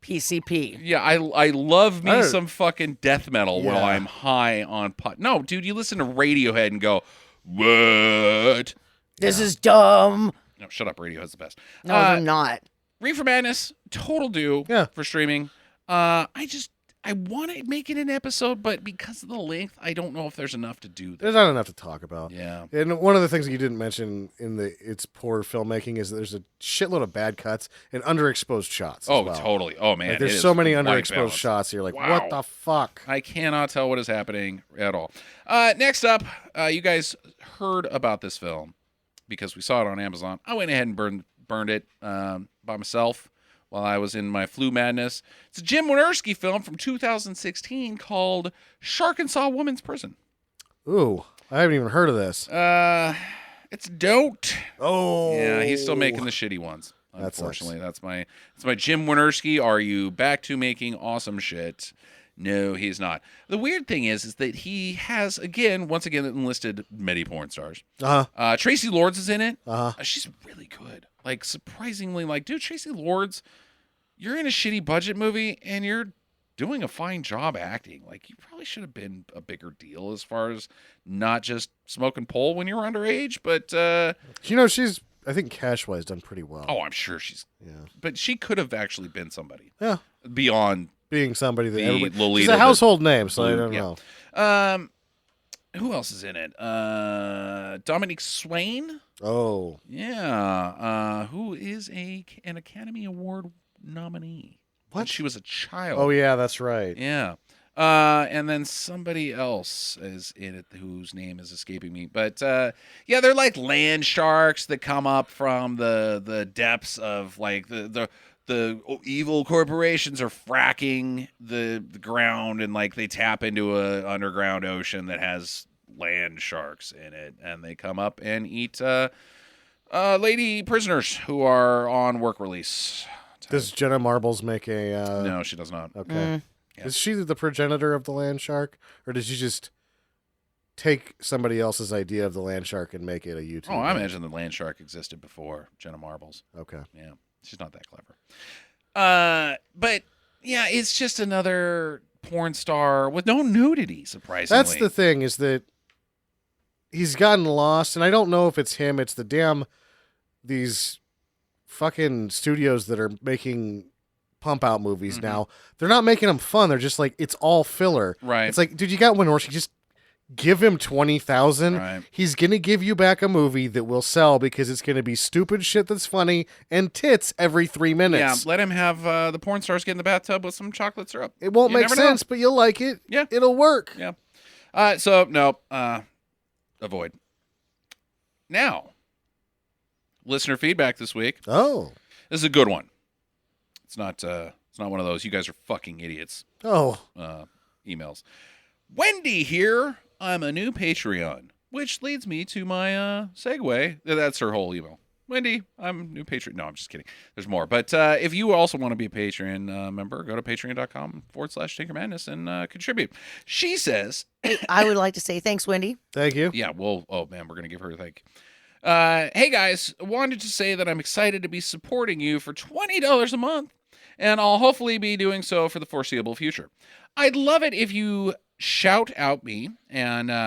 PCP. Yeah, I love me some fucking death metal while I'm high on pot. No, dude, you listen to Radiohead and go, what? This is dumb. No, shut up, Radiohead's the best. No, they're not. Reefer Madness, total do for streaming. I want to make it an episode, but because of the length, I don't know if there's enough to do. There's not enough to talk about. Yeah. And one of the things that you didn't mention in its poor filmmaking is that there's a shitload of bad cuts and underexposed shots. Oh, as well. totally. Oh, man. Like, there's so many underexposed shots. You're like, wow. What the fuck? I cannot tell what is happening at all. Next up, you guys heard about this film because we saw it on Amazon. I went ahead and burned it by myself while I was in my flu madness. It's a Jim Wynorski film from 2016 called Sharkensaw Women's Prison. Ooh, I haven't even heard of this. It's dope. Oh. Yeah, he's still making the shitty ones. Unfortunately, that's my Jim Wynorski. Are you back to making awesome shit? No, he's not. The weird thing is that he has once again enlisted many porn stars. Tracy Lords is in it. She's really good. Like, surprisingly, like, dude, Tracy Lords, you're in a shitty budget movie and you're doing a fine job acting. Like, you probably should have been a bigger deal as far as not just smoking pole when you were underage, but I think cash-wise done pretty well. Oh, I'm sure she's but she could have actually been somebody. Yeah. Beyond being somebody that Lolita she's a household name, so I don't know. Who else is in it? Dominique Swain. Oh. Yeah. Who is an Academy Award nominee. What? When she was a child. Oh, yeah, that's right. Yeah. And then somebody else is in it whose name is escaping me. But, they're like land sharks that come up from the depths of, like, the evil corporations are fracking the ground, and like they tap into a underground ocean that has land sharks in it, and they come up and eat lady prisoners who are on work release. Does Jenna Marbles make a... No, she does not. Okay. Yeah. Is she the progenitor of the land shark, or did she just take somebody else's idea of the land shark and make it a YouTube? Oh, I imagine the land shark existed before Jenna Marbles. Okay. Yeah. She's not that clever. But yeah, it's just another porn star with no nudity, surprisingly. That's the thing, is that he's gotten lost, and I don't know if it's him, it's these fucking studios that are making pump out movies now. They're not making them fun. They're just like, it's all filler. Right. It's like, dude, you got Wynorski, just give him 20,000. Right. He's going to give you back a movie that will sell because it's going to be stupid shit that's funny and tits every 3 Yeah, minutes. let him have the porn stars get in the bathtub with some chocolate syrup. It won't You make never know. sense, but you'll like it. Yeah. It'll work. Yeah. So no, avoid. Now, listener feedback this week. Oh. This is a good one. It's not one of those you guys are fucking idiots Oh. emails. Wendy here. I'm a new Patreon, which leads me to my segue. That's her whole email. Wendy, I'm a new Patreon. No, I'm just kidding. There's more. But if you also want to be a Patreon member, go to patreon.com/Tinker Madness and contribute. She says, I would like to say thanks, Wendy. Thank you. yeah, well, oh man, we're going to give her a thank you. Hey guys, wanted to say that I'm excited to be supporting you for $20 a month, and I'll hopefully be doing so for the foreseeable future. I'd love it if you shout out me. Wendy!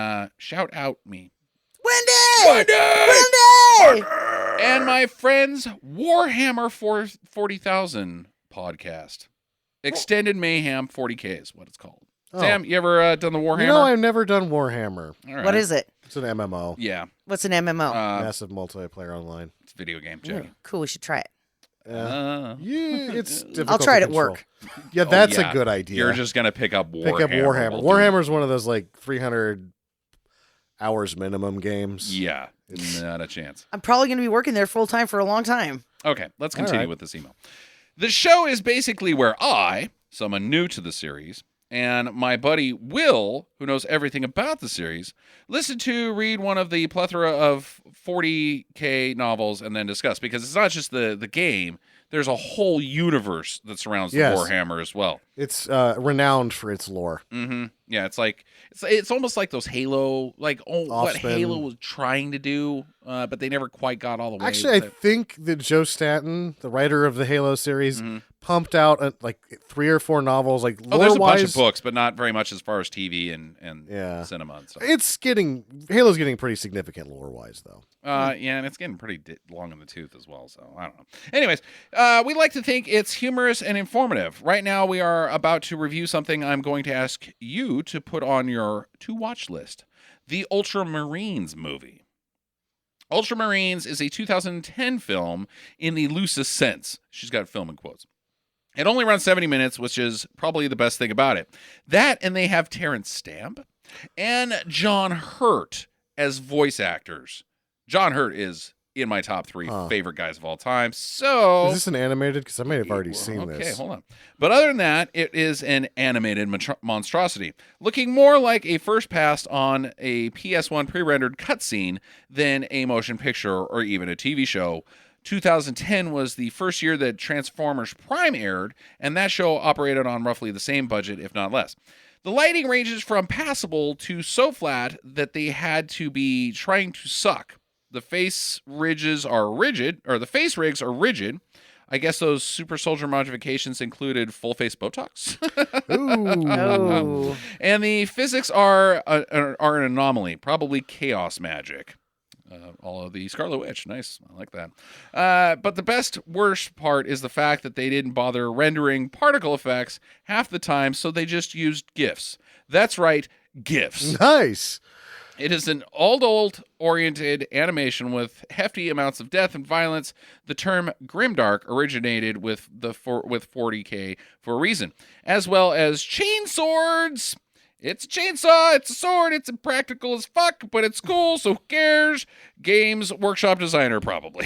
And my friends Warhammer 40,000 podcast. Extended Mayhem 40K is what it's called. Oh. Sam, you ever done the Warhammer? You know, I've never done Warhammer. All right. What is it? It's an MMO. Yeah. What's an MMO? Massive multiplayer online. It's a video game, Ooh, Jackie. cool, we should try it. Yeah, it's difficult. I'll try it to at control. work. Yeah, that's yeah. a good idea. You're just going to pick up Warhammer. pick up Warhammer. while Warhammer's one of those like 300 hours minimum games. doing- Yeah. Not a chance. I'm probably going to be working there full time for a long time. Okay, let's All continue right. with this email. The show is basically where I, someone new to the series, and my buddy Will, who knows everything about the series, listen to read one of the plethora of 40K novels and then discuss. Because it's not just the game, there's a whole universe that surrounds Yes. the Warhammer as well. It's renowned for its lore. Mm-hmm. Yeah, it's like it's almost like those Halo, like what Offspin. Halo was trying to do, but they never quite got all the way. Actually, I with it. think that Joe Stanton, the writer of the Halo series, Mm-hmm. pumped out like 3 or 4 novels, like Oh, there's a bunch lore-wise. of books, but not very much as far as TV and Yeah. cinema and stuff. Halo's getting pretty significant lore-wise, though. Yeah, and it's getting pretty long in the tooth as well, so I don't know. Anyways, we like to think it's humorous and informative. Right now, we are about to review something I'm going to ask you to put on your to-watch list. The Ultramarines movie. Ultramarines is a 2010 film in the loosest sense. She's got film in quotes. It only runs 70 minutes, which is probably the best thing about it. That, and they have Terrence Stamp and John Hurt as voice actors. John Hurt is in my top 3 favorite guys of all time. So Is this an animated? Because I may have already seen this. Okay, hold on. But other than that, it is an animated monstrosity, looking more like a first pass on a PS1 pre-rendered cutscene than a motion picture or even a TV show. 2010 was the first year that Transformers Prime aired, and that show operated on roughly the same budget, if not less. The lighting ranges from passable to so flat that they had to be trying to suck. The face rigs are rigid. I guess those super soldier modifications included full face Botox. Oh. And the physics are an anomaly, probably chaos magic. All of the Scarlet Witch. Nice. I like that. But the worst part is the fact that they didn't bother rendering particle effects half the time, so they just used GIFs. That's right, GIFs. Nice. It is an adult-oriented animation with hefty amounts of death and violence. The term grimdark originated with 40K for a reason, as well as chain swords. It's a chainsaw, it's a sword, it's impractical as fuck, but it's cool, so who cares? Games Workshop designer, probably.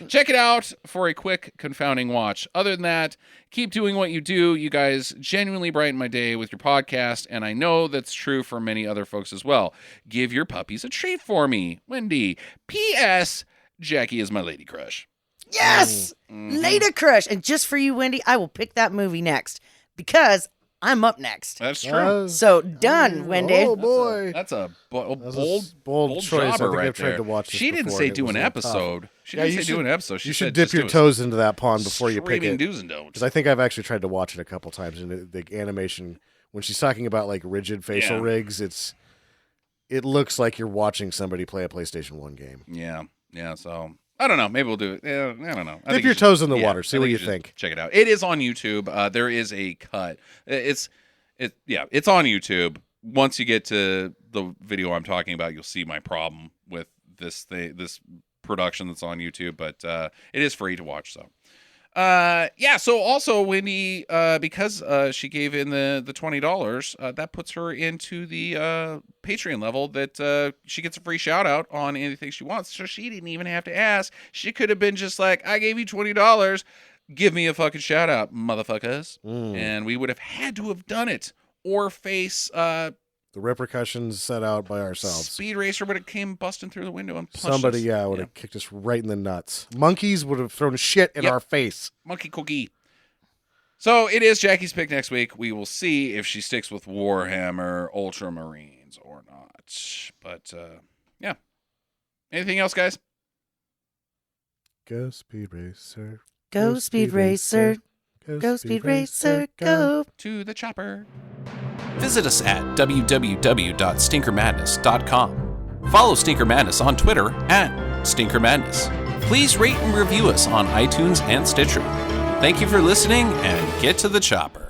Check it out for a quick, confounding watch. Other than that, keep doing what you do. You guys genuinely brighten my day with your podcast, and I know that's true for many other folks as well. Give your puppies a treat for me, Wendy. P.S. Jackie is my lady crush. Yes! Lady Crush. And just for you, Wendy, I will pick that movie next because I'm up next. That's true. So done, Wendy. Oh, boy. That's a bold bold choice. I jobber think right I've tried there. to watch this She didn't before, say and it do was an a little tough. episode. She Yeah, didn't you say do should- an episode. She You said should dip just your do a toes into that pond before you pick screaming it. do's and don'ts. Because I think I've actually tried to watch it a couple times, and the animation, when she's talking about like rigid facial Yeah. rigs, it looks like you're watching somebody play a PlayStation 1 game. Yeah. So I don't know. Maybe we'll do it. I don't know. Dip your toes in the water. See what you think. Check it out. It is on YouTube. There is a cut. It's on YouTube. Once you get to the video I'm talking about, you'll see my problem with this production that's on YouTube. But it is free to watch. So. So also Wendy, because she gave in the $20, that puts her into the Patreon level that she gets a free shout out on anything she wants. So she didn't even have to ask. She could have been just like, I gave you $20, give me a fucking shout out, motherfuckers. And we would have had to have done it or face the repercussions set out by ourselves. Speed Racer would have came busting through the window and punched Somebody, us. would have kicked us right in the nuts. Monkeys would have thrown shit in our face. Monkey cookie. So it is Jackie's pick next week. We will see if she sticks with Warhammer Ultramarines or not. But, Anything else, guys? Go Speed Racer. Go Speed Racer. Go Speed Racer. Go. To the chopper. Visit us at www.stinkermadness.com. Follow Stinker Madness on Twitter @StinkerMadness. Please rate and review us on iTunes and Stitcher. Thank you for listening, and get to the chopper.